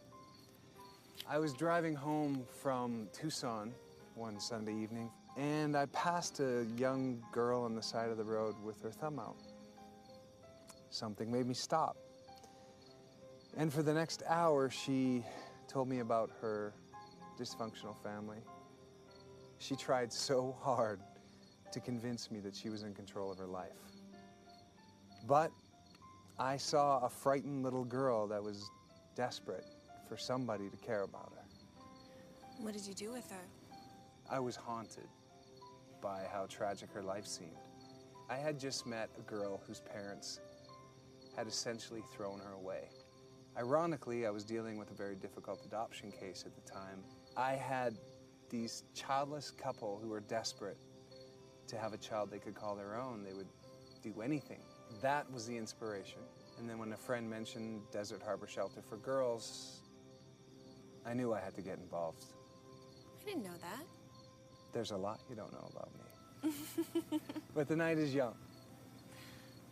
I was driving home from Tucson one Sunday evening, and I passed a young girl on the side of the road with her thumb out. Something made me stop. And for the next hour, she told me about her dysfunctional family. She tried so hard to convince me that she was in control of her life. But I saw a frightened little girl that was desperate for somebody to care about her. What did you do with her? I was haunted by how tragic her life seemed. I had just met a girl whose parents had essentially thrown her away. Ironically, I was dealing with a very difficult adoption case at the time. I had these childless couple who were desperate to have a child they could call their own. They would do anything. That was the inspiration. And then when a friend mentioned Desert Harbor Shelter for Girls, I knew I had to get involved. I didn't know that. There's a lot you don't know about me. But the night is young.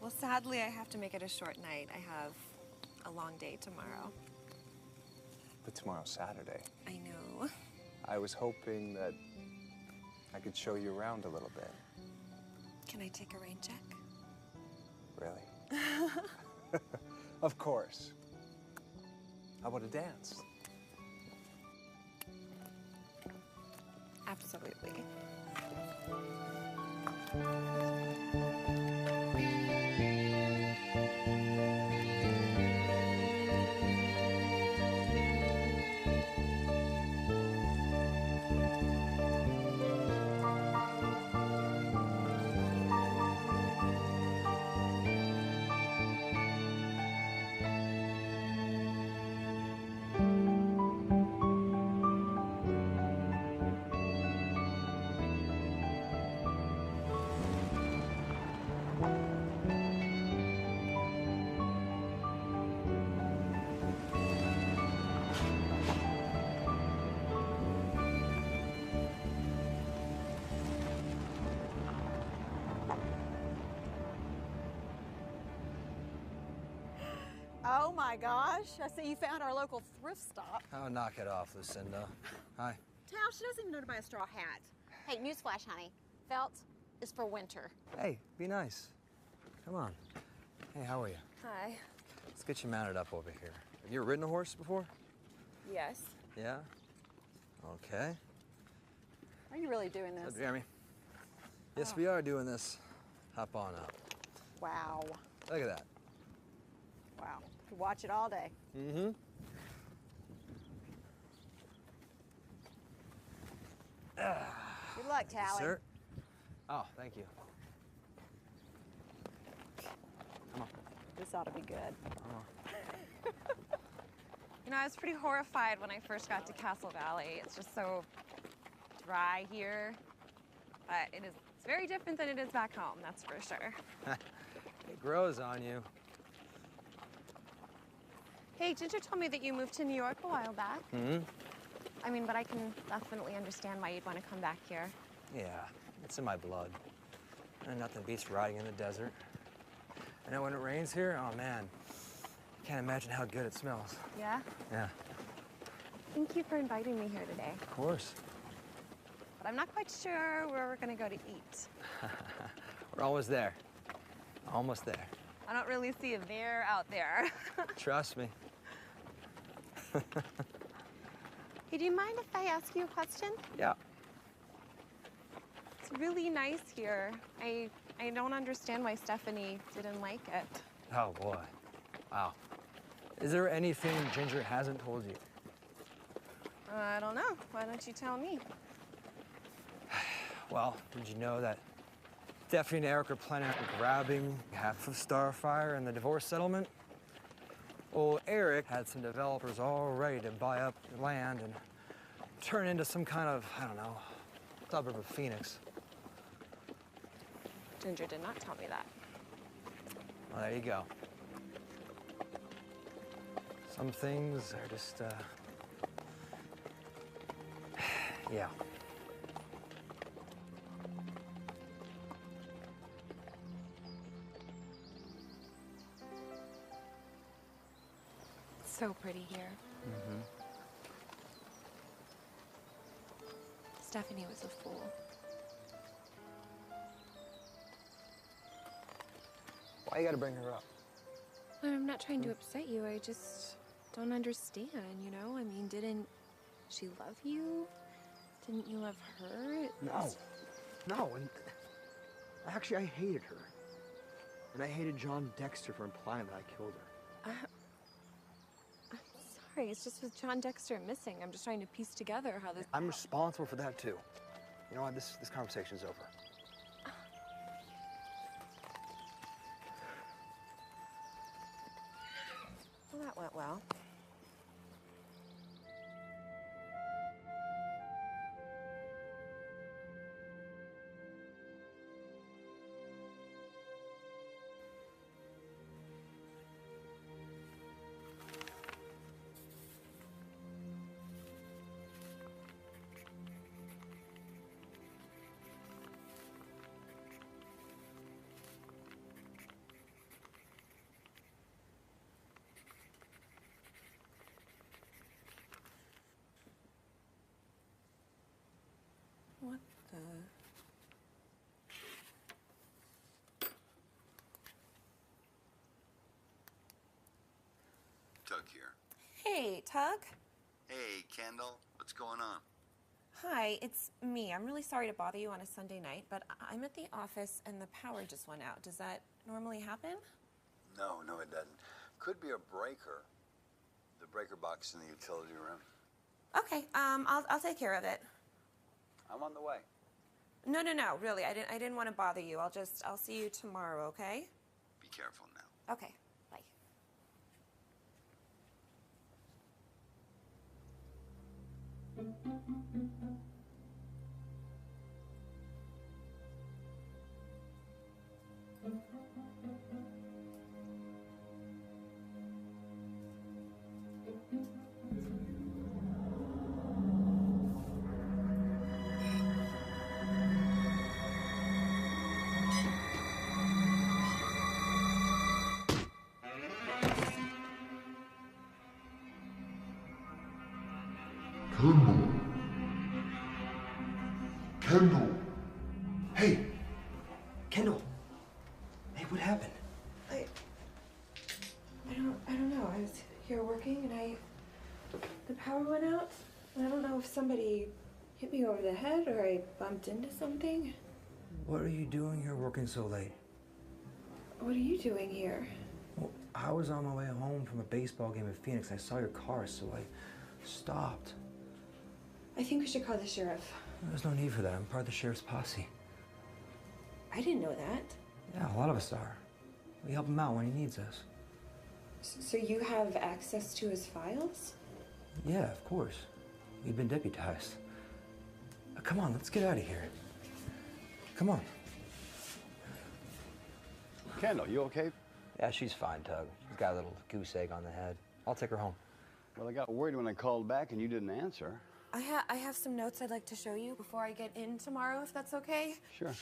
Well, sadly, I have to make it a short night. I have a long day tomorrow. But tomorrow's Saturday. I know. I was hoping that I could show you around a little bit. Can I take a rain check? Really? Of course. How about a dance? Absolutely. Oh my gosh, I see you found our local thrift stop. Oh, knock it off, Lucinda. Hi. Tal, she doesn't even know to buy a straw hat. Hey, newsflash, honey. Felt is for winter. Hey, be nice. Come on. Hey, how are you? Hi. Let's get you mounted up over here. Have you ever ridden a horse before? Yes. Yeah? Okay. Are you really doing this? Jeremy. Yes, we are doing this. Hop on up. Wow. Look at that. Wow. Could watch it all day. Mm-hmm. Good luck, Tally. Sir? Oh, thank you. Come on. This ought to be good. Come on. You know, I was pretty horrified when I first got to Castle Valley. It's just so dry here. But it's very different than it is back home, that's for sure. It grows on you. Hey, Ginger told me that you moved to New York a while back. Mm-hmm. I mean, but I can definitely understand why you'd want to come back here. Yeah, it's in my blood. And nothing beats riding in the desert. I know when it rains here, oh man, I can't imagine how good it smells. Yeah? Yeah, Thank you for inviting me here today. of course. But I'm not quite sure where we're going to go to eat. We're almost there. Almost there. I don't really see a there out there. Trust me. Hey, do you mind if I ask you a question? Yeah. It's really nice here. I don't understand why Stephanie didn't like it. Oh boy. Wow. Is there anything Ginger hasn't told you? I don't know. Why don't you tell me? Well, did you know that Stephanie and Eric are planning on grabbing half of Starfire in the divorce settlement? Well, Eric had some developers all ready to buy up the land and turn into some kind of, I don't know, suburb of Phoenix. Ginger did not tell me that. Well, there you go. Some things are just, yeah. It's so pretty here. Mm-hmm. Stephanie was a fool. Why you gotta bring her up? I'm not trying to upset you. I just don't understand, you know? I mean, didn't she love you? Didn't you love her? No, and actually I hated her. And I hated John Dexter for implying that I killed her. I'm sorry, it's just with John Dexter missing. I'm just trying to piece together how this... I'm responsible for that too. You know what, this conversation's over. Well, that went well. What the... Tug here. Hey, Tug. Hey, Kendall, what's going on? Hi, it's me. I'm really sorry to bother you on a Sunday night, but I'm at the office and the power just went out. Does that normally happen? No, it doesn't. Could be a breaker. The breaker box in the utility room. Okay, I'll take care of it. I'm on the way. No, really. I didn't want to bother you. I'll see you tomorrow, okay? Be careful now. Okay. Bye. Kendall! Hey! Kendall! Hey, what happened? I don't know. I was here working and the power went out. And I don't know if somebody hit me over the head or I bumped into something. What are you doing here working so late? What are you doing here? Well, I was on my way home from a baseball game in Phoenix. I saw your car, so I stopped. I think we should call the sheriff. There's no need for that. I'm part of the sheriff's posse. I didn't know that. Yeah, a lot of us are. We help him out when he needs us. So you have access to his files? Yeah, of course. We've been deputized. Come on, let's get out of here. Come on. Kendall, you okay? Yeah, she's fine, Tug. She's got a little goose egg on the head. I'll take her home. Well, I got worried when I called back and you didn't answer. I have some notes I'd like to show you before I get in tomorrow, if that's okay. Sure.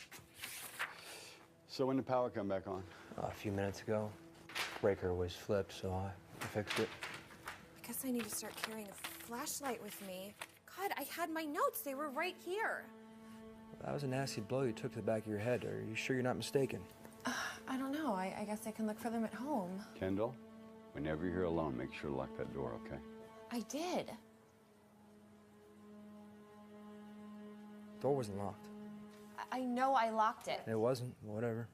So when did power come back on? A few minutes ago. Breaker was flipped, so I fixed it. I guess I need to start carrying a flashlight with me. God, I had my notes. They were right here. That was a nasty blow you took to the back of your head. Are you sure you're not mistaken? I don't know. I guess I can look for them at home. Kendall, whenever you're here alone, make sure to lock that door, okay? I did. Door wasn't locked. I know I locked it. It wasn't. Whatever.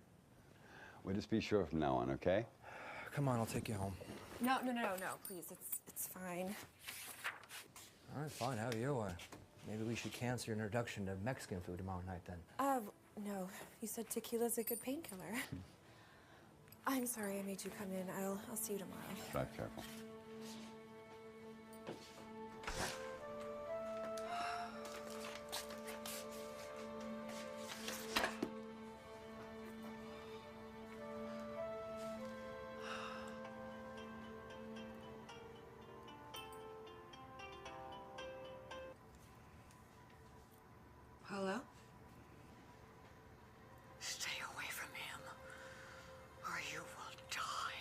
We'll just be sure from now on, okay? Come on, I'll take you home. No, please. It's fine. All right, fine. Have your way. Maybe we should cancel your introduction to Mexican food tomorrow night then. No. You said tequila's a good painkiller. I'm sorry I made you come in. I'll see you tomorrow. Drive careful. Hello? Stay away from him, or you will die.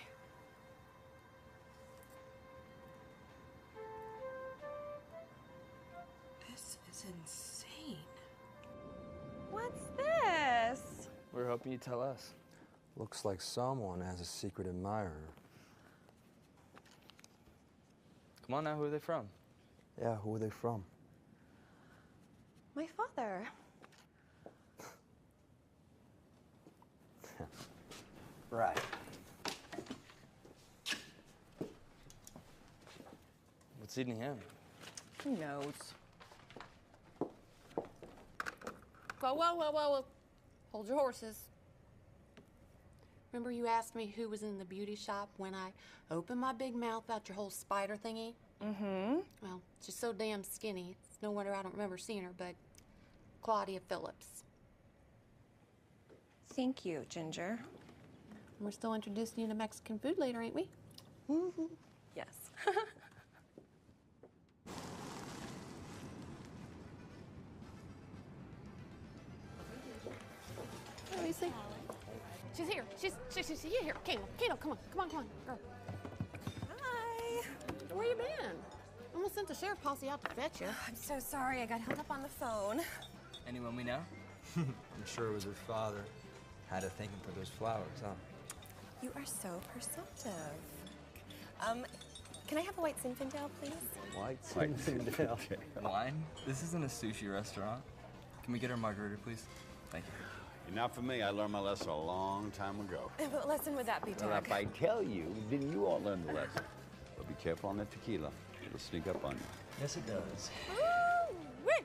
This is insane. What's this? We're hoping you tell us. Looks like someone has a secret admirer. Come on now, who are they from? Yeah, who are they from? My father. Right. What's eating him? Who knows? Whoa. Hold your horses. Remember you asked me who was in the beauty shop when I opened my big mouth about your whole spider thingy? Mm-hmm. Well, she's so damn skinny. It's no wonder I don't remember seeing her, but Claudia Phillips. Thank you, Ginger. We're still introducing you to Mexican food later, ain't we? Mm-hmm. Yes. Let me see. She's here. She's here. Kano, come on, girl. Hi. Where you been? Almost sent the sheriff posse out to fetch you. I'm so sorry. I got held up on the phone. Anyone we know? I'm sure it was her father. Had to thank him for those flowers, huh? You are so perceptive. Can I have a white Zinfandel, please? White Zinfandel. Wine? This isn't a sushi restaurant. Can we get our margarita, please? Thank you. Not for me. I learned my lesson a long time ago. What lesson would that be, Doug? Well, if I tell you, then you all learn the lesson. But be careful on that tequila. It'll sneak up on you. Yes, it does. Woo-wee.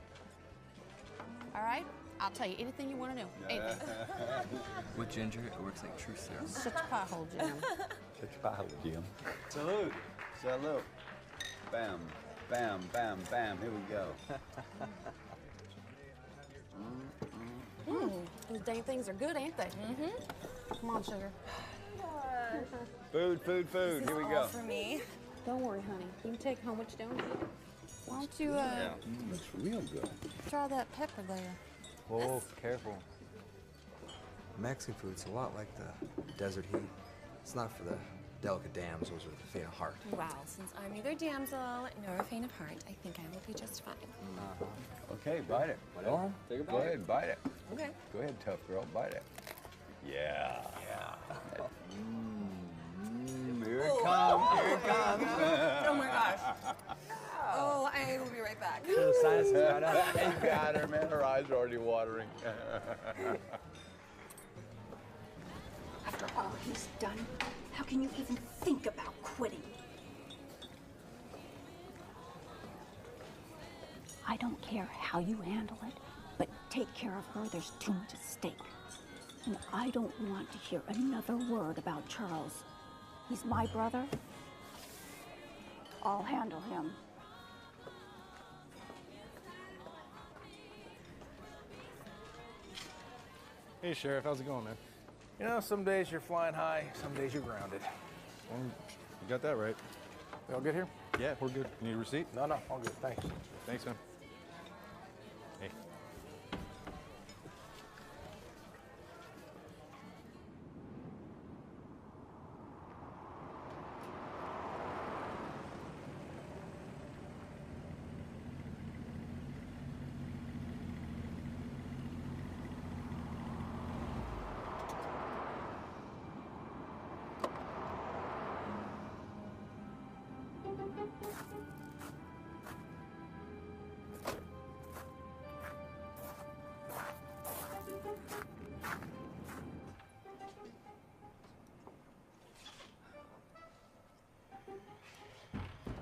All right, I'll tell you anything you want to know. Anything. With Ginger, it works like truth serum. Shut your pie hole, Jim. Shut your pie hole, Jim. Salute. Salute. Bam, bam, bam, bam. Here we go. Those dang things are good, ain't they? Mm-hmm. Come on, sugar. Food. Here we go. For me. Don't worry, honey. You can take home what you don't need. Why don't you Looks real good. try that pepper there? Whoa, careful. Mexican food's a lot like the desert heat. It's not for the delicate damsels with a faint of heart. Well, since I'm neither damsel nor a faint of heart, I think I will be just fine. Okay, bite it. Go on, take a bite. Go ahead, bite it. Okay. Go ahead, tough girl, bite it. Yeah. Here it comes, here it comes. Oh my gosh. Oh, I will be right back. The sinuses got up. You got her, man. Her eyes are already watering. After all he's done, how can you even think about quitting? I don't care how you handle it, but take care of her. There's too much at stake. And I don't want to hear another word about Charles. He's my brother. I'll handle him. Hey, Sheriff, how's it going, man? You know, some days you're flying high, some days you're grounded. Well, you got that right. We all good here? Yeah, we're good. You need a receipt? No, all good. Thanks. Thanks, man. Hey.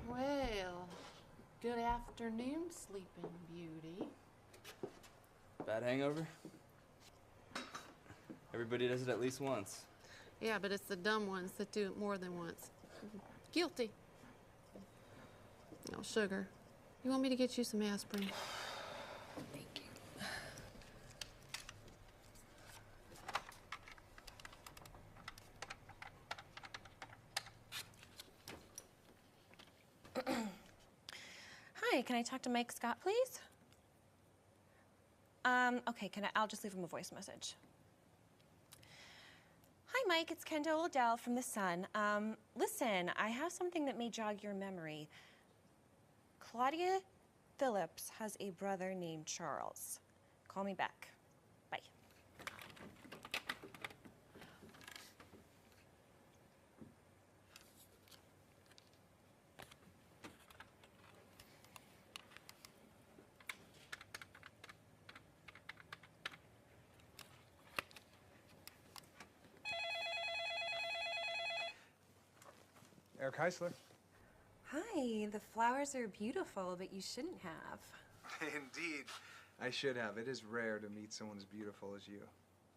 Well, good afternoon, Sleeping Beauty. Bad hangover? Everybody does it at least once. Yeah, but it's the dumb ones that do it more than once. Guilty. Oh, sugar. You want me to get you some aspirin? Thank you. Hi, can I talk to Mike Scott, please? Okay, I'll just leave him a voice message. Hi, Mike, it's Kendall Odell from The Sun. Listen, I have something that may jog your memory. Claudia Phillips has a brother named Charles. Call me back. Bye. Eric Heisler. Hi, the flowers are beautiful, but you shouldn't have. Indeed, I should have. It is rare to meet someone as beautiful as you.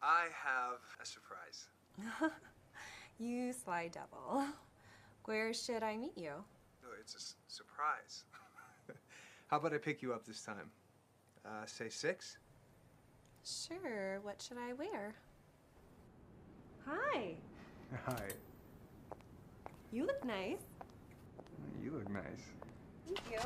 I have a surprise. You sly devil. Where should I meet you? No, it's a surprise. How about I pick you up this time? Say 6? Sure, what should I wear? Hi, Hi. you look nice. You look nice. Thank you.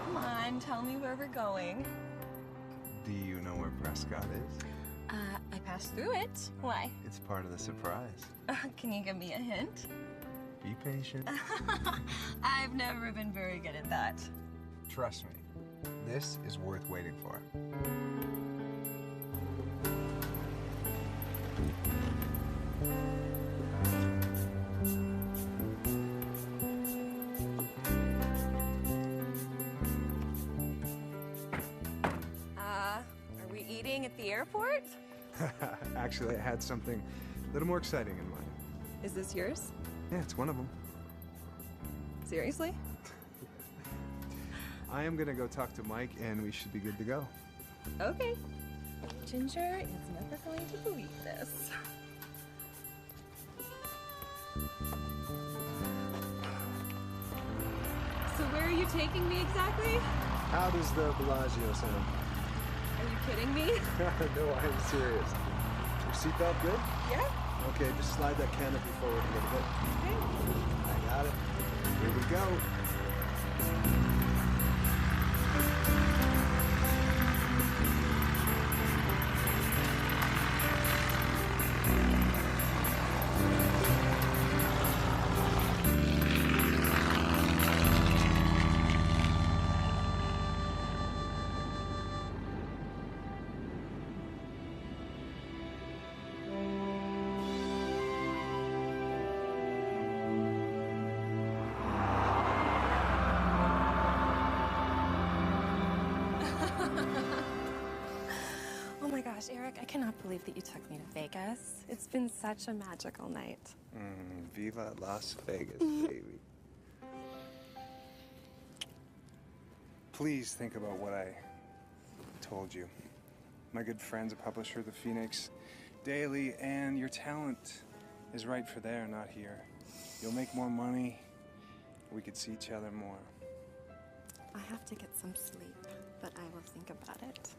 Come on, tell me where we're going. Do you know where Prescott is? I passed through it. Why? It's part of the surprise. Can you give me a hint? Be patient. I've never been very good at that. Trust me, this is worth waiting for. Are we eating at the airport? Actually, I had something a little more exciting in mind. Is this yours? Yeah, it's one of them. Seriously? I am gonna go talk to Mike, and we should be good to go. Okay. Ginger is never going to believe this. So where are you taking me exactly? How does the Bellagio sound? Are you kidding me? No, I am serious. Your seatbelt good? Yeah. Okay, just slide that canopy forward a little bit. Okay. I got it. Here we go. Oh my gosh, Eric, I cannot believe that you took me to Vegas. It's been such a magical night. Viva Las Vegas, baby. Please think about what I told you. My good friend's a publisher of the Phoenix Daily, and your talent is right for there, not here. You'll make more money. We could see each other more. I have to get some sleep, but I will think about it.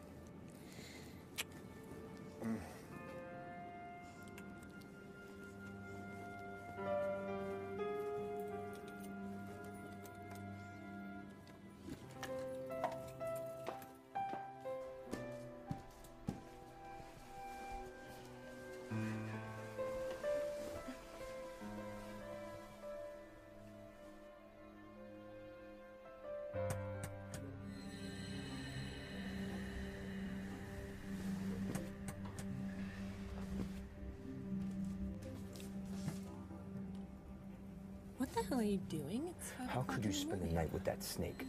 What the hell are you doing? It's 5 How o'clock could you in the spend the morning. night with that snake?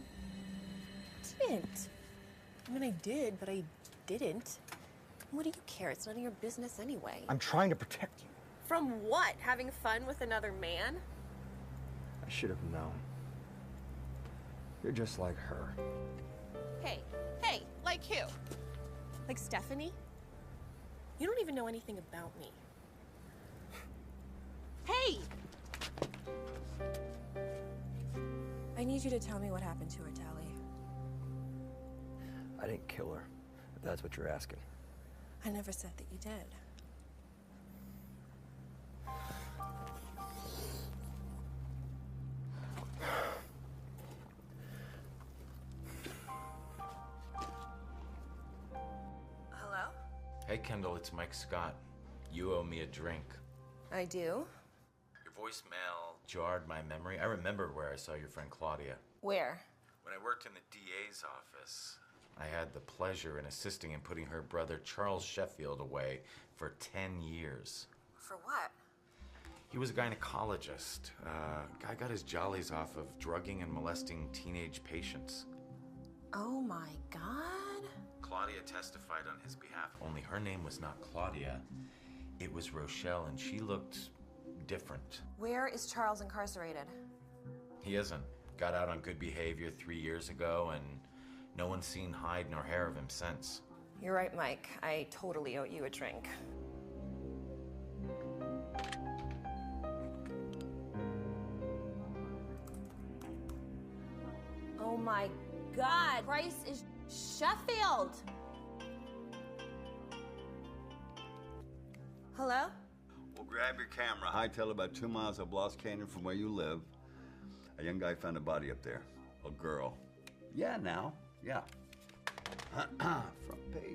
Didn't. I mean, I did, but I didn't. What do you care? It's none of your business anyway. I'm trying to protect you. From what? Having fun with another man? I should have known. You're just like her. Hey, like who? Like Stephanie? You don't even know anything about me. Hey! I need you to tell me what happened to her, Tally. I didn't kill her, if that's what you're asking. I never said that you did. Hello? Hey, Kendall, it's Mike Scott. You owe me a drink. I do? Your voicemail jarred my memory. I remember where I saw your friend Claudia. Where? When I worked in the DA's office, I had the pleasure in assisting in putting her brother Charles Sheffield away for 10 years. For what? He was a gynecologist. Guy got his jollies off of drugging and molesting teenage patients. Oh my God. Claudia testified on his behalf, only her name was not Claudia. It was Rochelle, and she looked different. Where is Charles incarcerated? He isn't. Got out on good behavior 3 years ago, and no one's seen hide nor hair of him since. You're right, Mike. I totally owe you a drink. Oh my God, Bryce is Sheffield. Hello? Well, grab your camera. Hightail about 2 miles up Lost Canyon from where you live. A young guy found a body up there. A girl. Yeah, now. Yeah. Front page.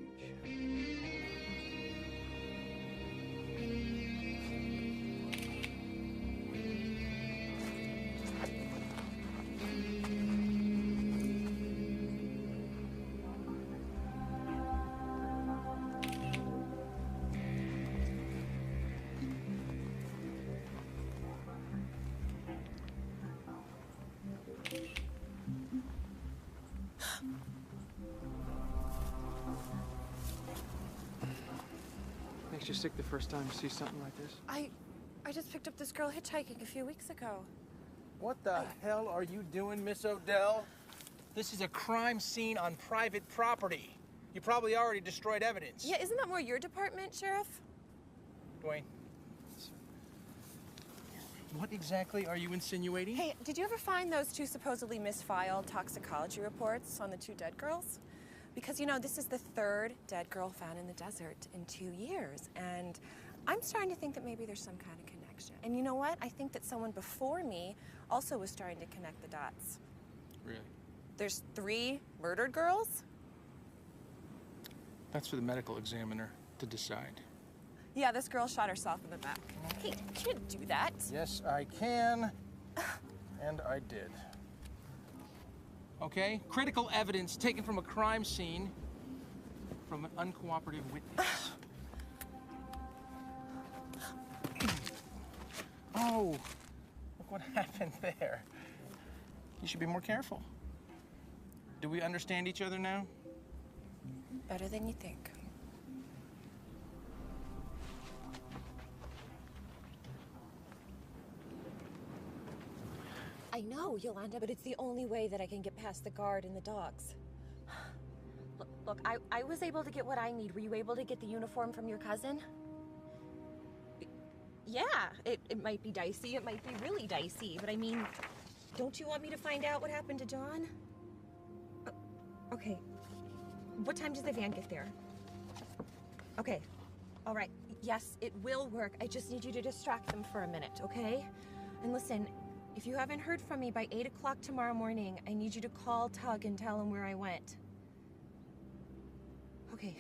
Makes you sick the first time you see something like this. I just picked up this girl hitchhiking a few weeks ago. What the hell are you doing, Miss Odell? This is a crime scene on private property. You probably already destroyed evidence. Yeah, isn't that more your department, Sheriff? Dwayne. What exactly are you insinuating? Hey, did you ever find those 2 supposedly misfiled toxicology reports on the 2 dead girls? Because, you know, this is the 3rd dead girl found in the desert in 2 years, and I'm starting to think that maybe there's some kind of connection. connection. And you know what? I think that someone before me also was trying to connect the dots. Really? There's 3 murdered girls? That's for the medical examiner to decide. Yeah, this girl shot herself in the back. Hey, you can't do that. Yes, I can. And I did. Okay? Critical evidence taken from a crime scene from an uncooperative witness. Oh, look what happened there. You should be more careful. Do we understand each other now? Better than you think. I know, Yolanda, but it's the only way that I can get past the guard and the dogs. Look, I was able to get what I need. Were you able to get the uniform from your cousin? Yeah, it might be dicey. It might be really dicey. But I mean, don't you want me to find out what happened to John? Okay. What time does the van get there? Okay. All right. Yes, it will work. I just need you to distract them for a minute, okay? And listen, if you haven't heard from me by 8 o'clock tomorrow morning, I need you to call Tug and tell him where I went. Okay.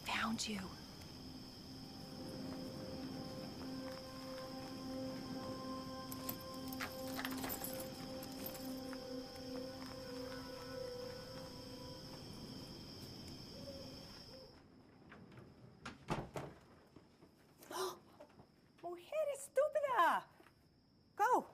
Found you. Mujer estúpida! Go!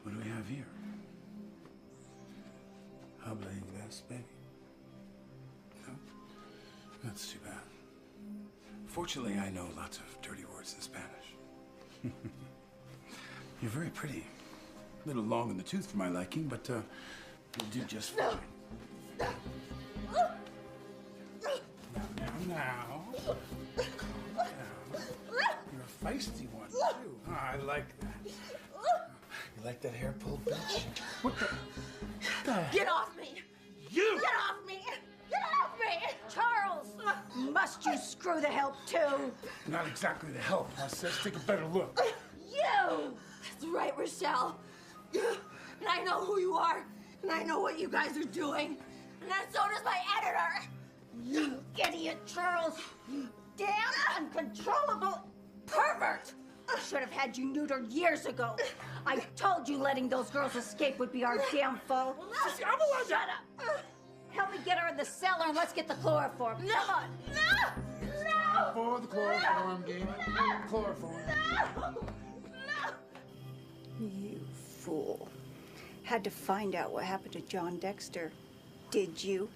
What do we have here? Habla inglés, baby? No? That's too bad. Fortunately, I know lots of dirty words in Spanish. You're very pretty. A little long in the tooth for my liking, but you'll do just fine. Now. You're a feisty one, too. Oh, I like that. You like that hair pulled, bitch? What the Get off me! You! Get off me! Get off me! Charles! Must you screw the help too? Not exactly the help. I says take a better look. You! That's right, Rochelle. And I know who you are, and I know what you guys are doing. And then so does my editor. You idiot, Charles. Damn uncontrollable pervert. I should have had you neutered years ago. I told you letting those girls escape would be our downfall. Shut up. Help me get her in the cellar and let's get the chloroform. Come on. No! No! For the chloroform, game. Chloroform. You fool. Had to find out what happened to John Dexter, did you?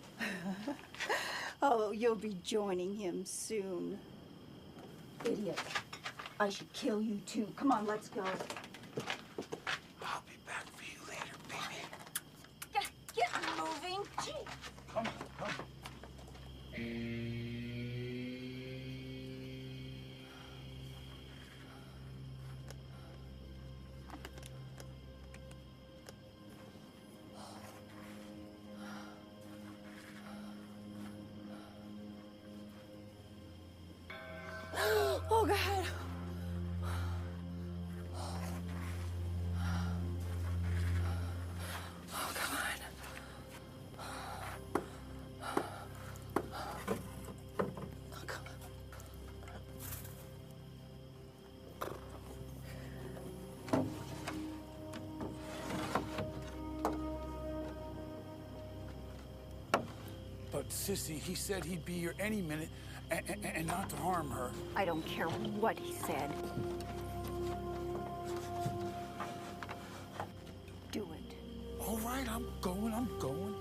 Oh, you'll be joining him soon. Idiot. I should kill you too. Come on, let's go. I'll be back for you later, baby. Get moving. Come on, come on. Oh, God. Oh, come on. Oh, come on. But, Sissy, he said he'd be here any minute and not to harm her. I don't care what he said. Do it. All right, I'm going, I'm going.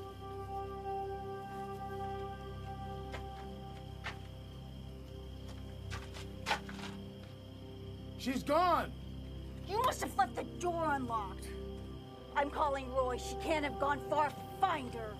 She's gone. You must have left the door unlocked. I'm calling Roy. She can't have gone far. Find her.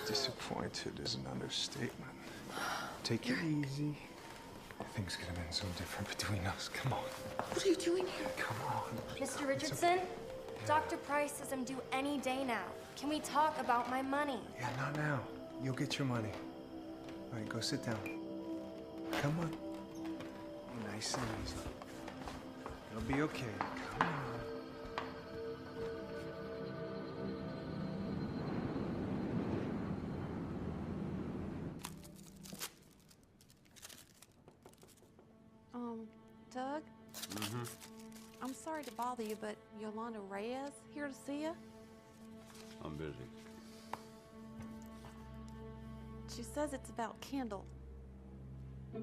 Disappointed is an understatement. Take it easy. Things could have been so different between us. Come on. What are you doing here? Come on. Mr. Richardson, Dr. Price says I'm due any day now. Can we talk about my money? Yeah, not now. You'll get your money. All right, go sit down. Come on. Nice and easy. It'll be okay. Come on. I'm sorry to bother you, but Yolanda Reyes here to see you. I'm busy. She says it's about Kendall. You're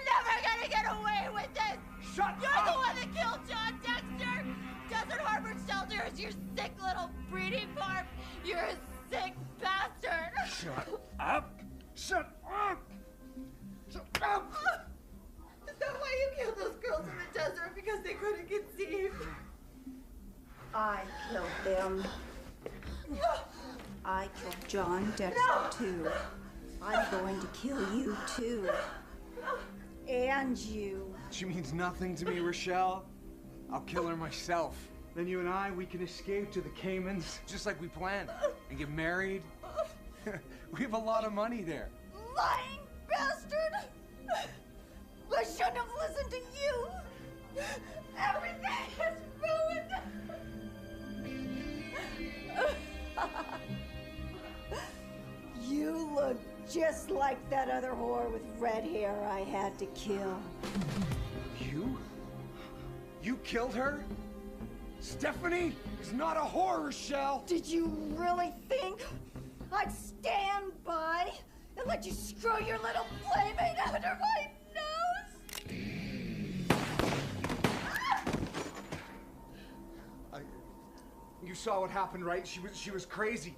never gonna get away with this! Shut You're up! the one that killed John Dexter! Desert Harbor Shelter is your sick little breeding farm! You're a sick bastard! Shut up! Shut up! Shut up! Is that why you killed those girls in the desert? Because they couldn't conceive? I killed them. I killed John Dexter, too. I'm going to kill you, too. And you. She means nothing to me, Rochelle. I'll kill her myself. Then you and I, we can escape to the Caymans, just like we planned, and get married. We have a lot of money there. Lying bastard! I shouldn't have listened to you! Everything is ruined! You look just like that other whore with red hair I had to kill. You? You killed her? Stephanie is not a whore, Rochelle! Did you really think I'd stand by and let you screw your little playmate under my nose? You saw what happened, right? She was crazy.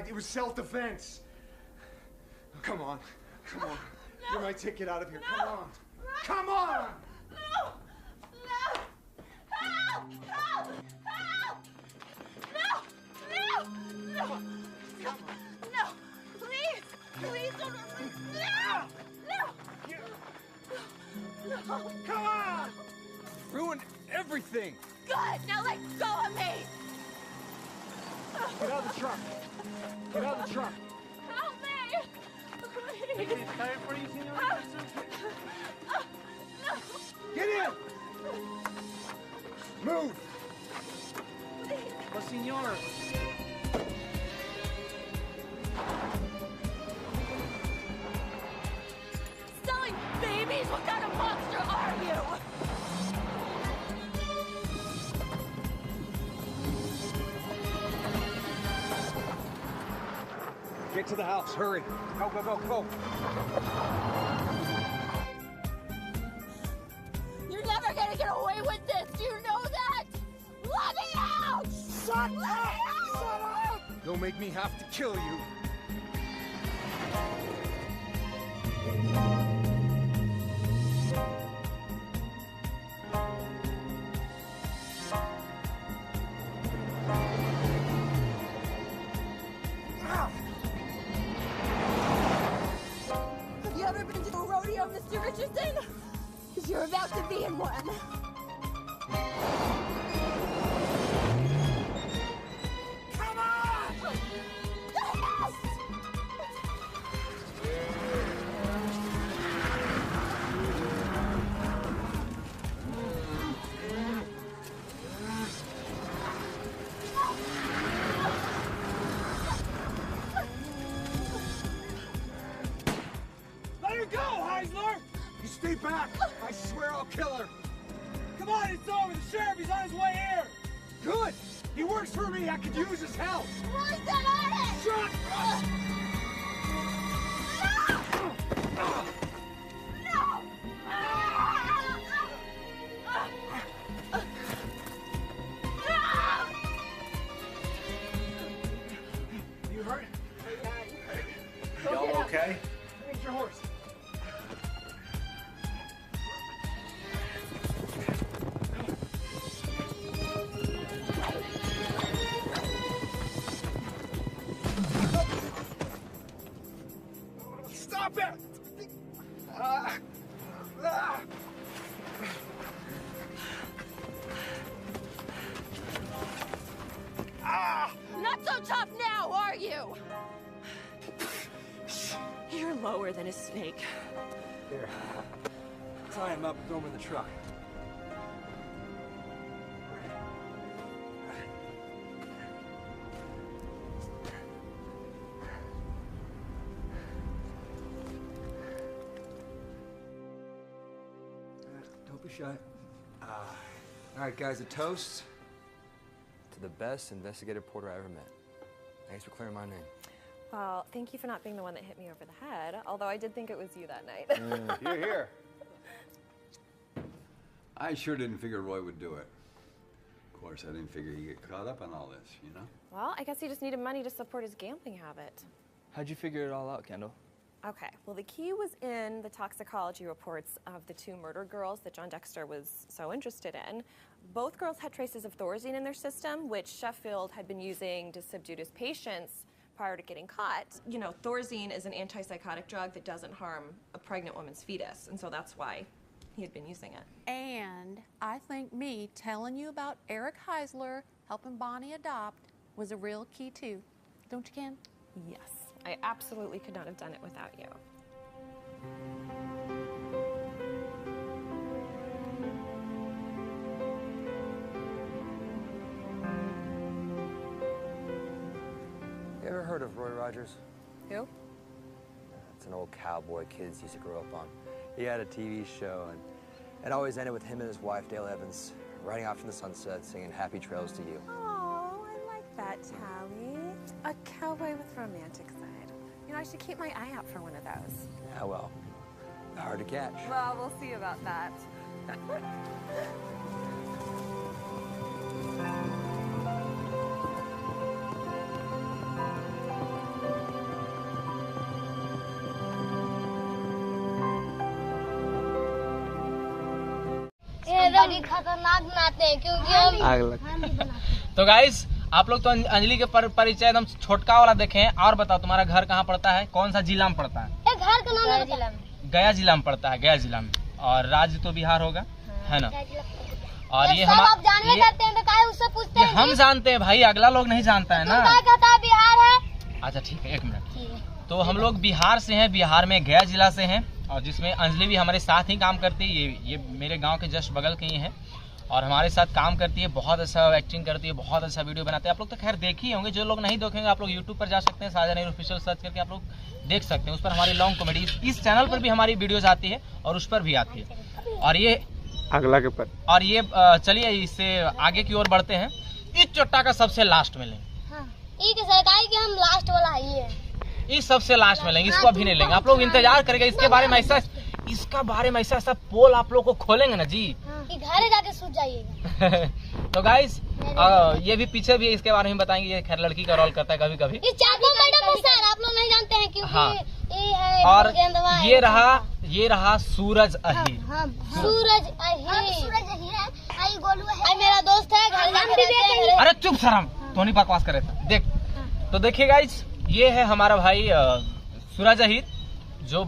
It was self-defense. Come on. Come on. No. You're my ticket out of here. No. Come on. Come on! No! No! Help! Help! Help! No! No! No! No! No! Please! Please don't hurt me! No! No! No! Come on! Ruined everything! Good! Now let go of me! Get out of the truck! Get out of the truck! Help me! Please! No! Get in! Move! La signora. Selling babies? What kind of monster are you? Get to the house, hurry. Go, go, go, go. You're never gonna get away with this! Do you know that? Let me out! Shut Let me up! out! Shut up! Don't make me have to kill you. Have you ever been to a rodeo, Mr. Richardson? Because you're about to be in one. Come on! Yes! Let her go, Heisler! You stay back! I swear I'll kill her! Come on, it's over. The sheriff, he's on his way here. Good! He works for me! I could use his help! Where's that at? Shut up! You hurt? Y'all get up. okay? Where's your horse? Stop it! Not so tough now, are you? You're lower than a snake. Here. Tie him up and throw him in the truck. shot. All right, guys, a toast to the best investigative reporter I ever met. Thanks for clearing my name. Well, thank you for not being the one that hit me over the head, although I did think it was you that night. Here, here. I sure didn't figure Roy would do it. Of course, I didn't figure he'd get caught up on all this, you know? Well, I guess he just needed money to support his gambling habit. How'd you figure it all out, Kendall? Okay, well, the key was in the toxicology reports of the 2 murdered girls that John Dexter was so interested in. Both girls had traces of Thorazine in their system, which Sheffield had been using to subdue his patients prior to getting caught. You know, Thorazine is an antipsychotic drug that doesn't harm a pregnant woman's fetus, and so that's why he had been using it. And I think me telling you about Eric Heisler helping Bonnie adopt was a real key too. Don't you, Ken? Yes, I absolutely could not have done it without you. You ever heard of Roy Rogers? Who? It's an old cowboy kids used to grow up on. He had a TV show, and it always ended with him and his wife, Dale Evans, riding off in the sunset, singing Happy Trails to You. Oh, I like that, Tally. A cowboy with romantic side. You know, I should keep my eye out for one of those. Yeah, well, hard to catch. Well, we'll see about that. बड़ी खतरनाक बनाते हैं क्योंकि हम तो guys आप लोग तो अंजलि के परिचय एकदम छोटका वाला देखे हैं। और बताओ तुम्हारा घर कहाँ पड़ता है, कौन सा जिला में पड़ता है? एक घर का नाम है जिला में, गया जिला में पड़ता है, गया जिला में। और राज्य तो बिहार होगा, है ना? और ये हम आप जानवे करते हैं तो काहे उससे पूछते हैं? हम जानते हैं भाई, अगला लोग नहीं जानता है ना। क्या कहता है बिहार है? अच्छा ठीक है, 1 मिनट। तो हम लोग बिहार से हैं, बिहार में गया जिला से हैं, और जिसमें अंजलि भी हमारे साथ ही काम करती है। ये मेरे गांव के जस्ट बगल के ही हैं और हमारे साथ काम करती है। बहुत अच्छा एक्टिंग करती है, बहुत अच्छा वीडियो बनाते हैं। आप लोग तो खैर देख ही होंगे, जो लोग नहीं देखेंगे आप लोग यूट्यूब पर जा सकते हैं, साजा नेहरू ऑफिशियल सर्च करके आप लोग देख सकते हैं। उस पर हमारी लॉन्ग कॉमेडी इस चैनल पर भी हमारी वीडियोज आती है और उस पर भी आती है। और ये अगला के पर, और ये चलिए इससे आगे की ओर बढ़ते हैं। इस चट्टा का सबसे लास्ट में लेंगे। ठीक है सरकार कि हम लास्ट वाला ही है, इस सबसे लास्ट में लेंगे, इसको अभी नहीं लेंगे। आप लोग इंतजार करेंगे इसके बारे में, इसका बारे में ऐसा पोल आप लोग को खोलेंगे ना जी, कि घर जाके सूझ जाइएगा। तो गाइस ये भी पीछे भी इसके बारे में बताएंगे। ये खैर लड़की का रोल करता है कभी कभी। सर आप लोग नहीं जानते हैं क्योंकि हाँ। ये है और ये रहा सूरज अहीर। सूरज अहीर आई गोलू है, मेरा दोस्त है, घर जाके। अरे चुप शर्म, तो नहीं बकवास करे। देख तो देखिए गाइस, ये है हमारा भाई सूरज अहीर जो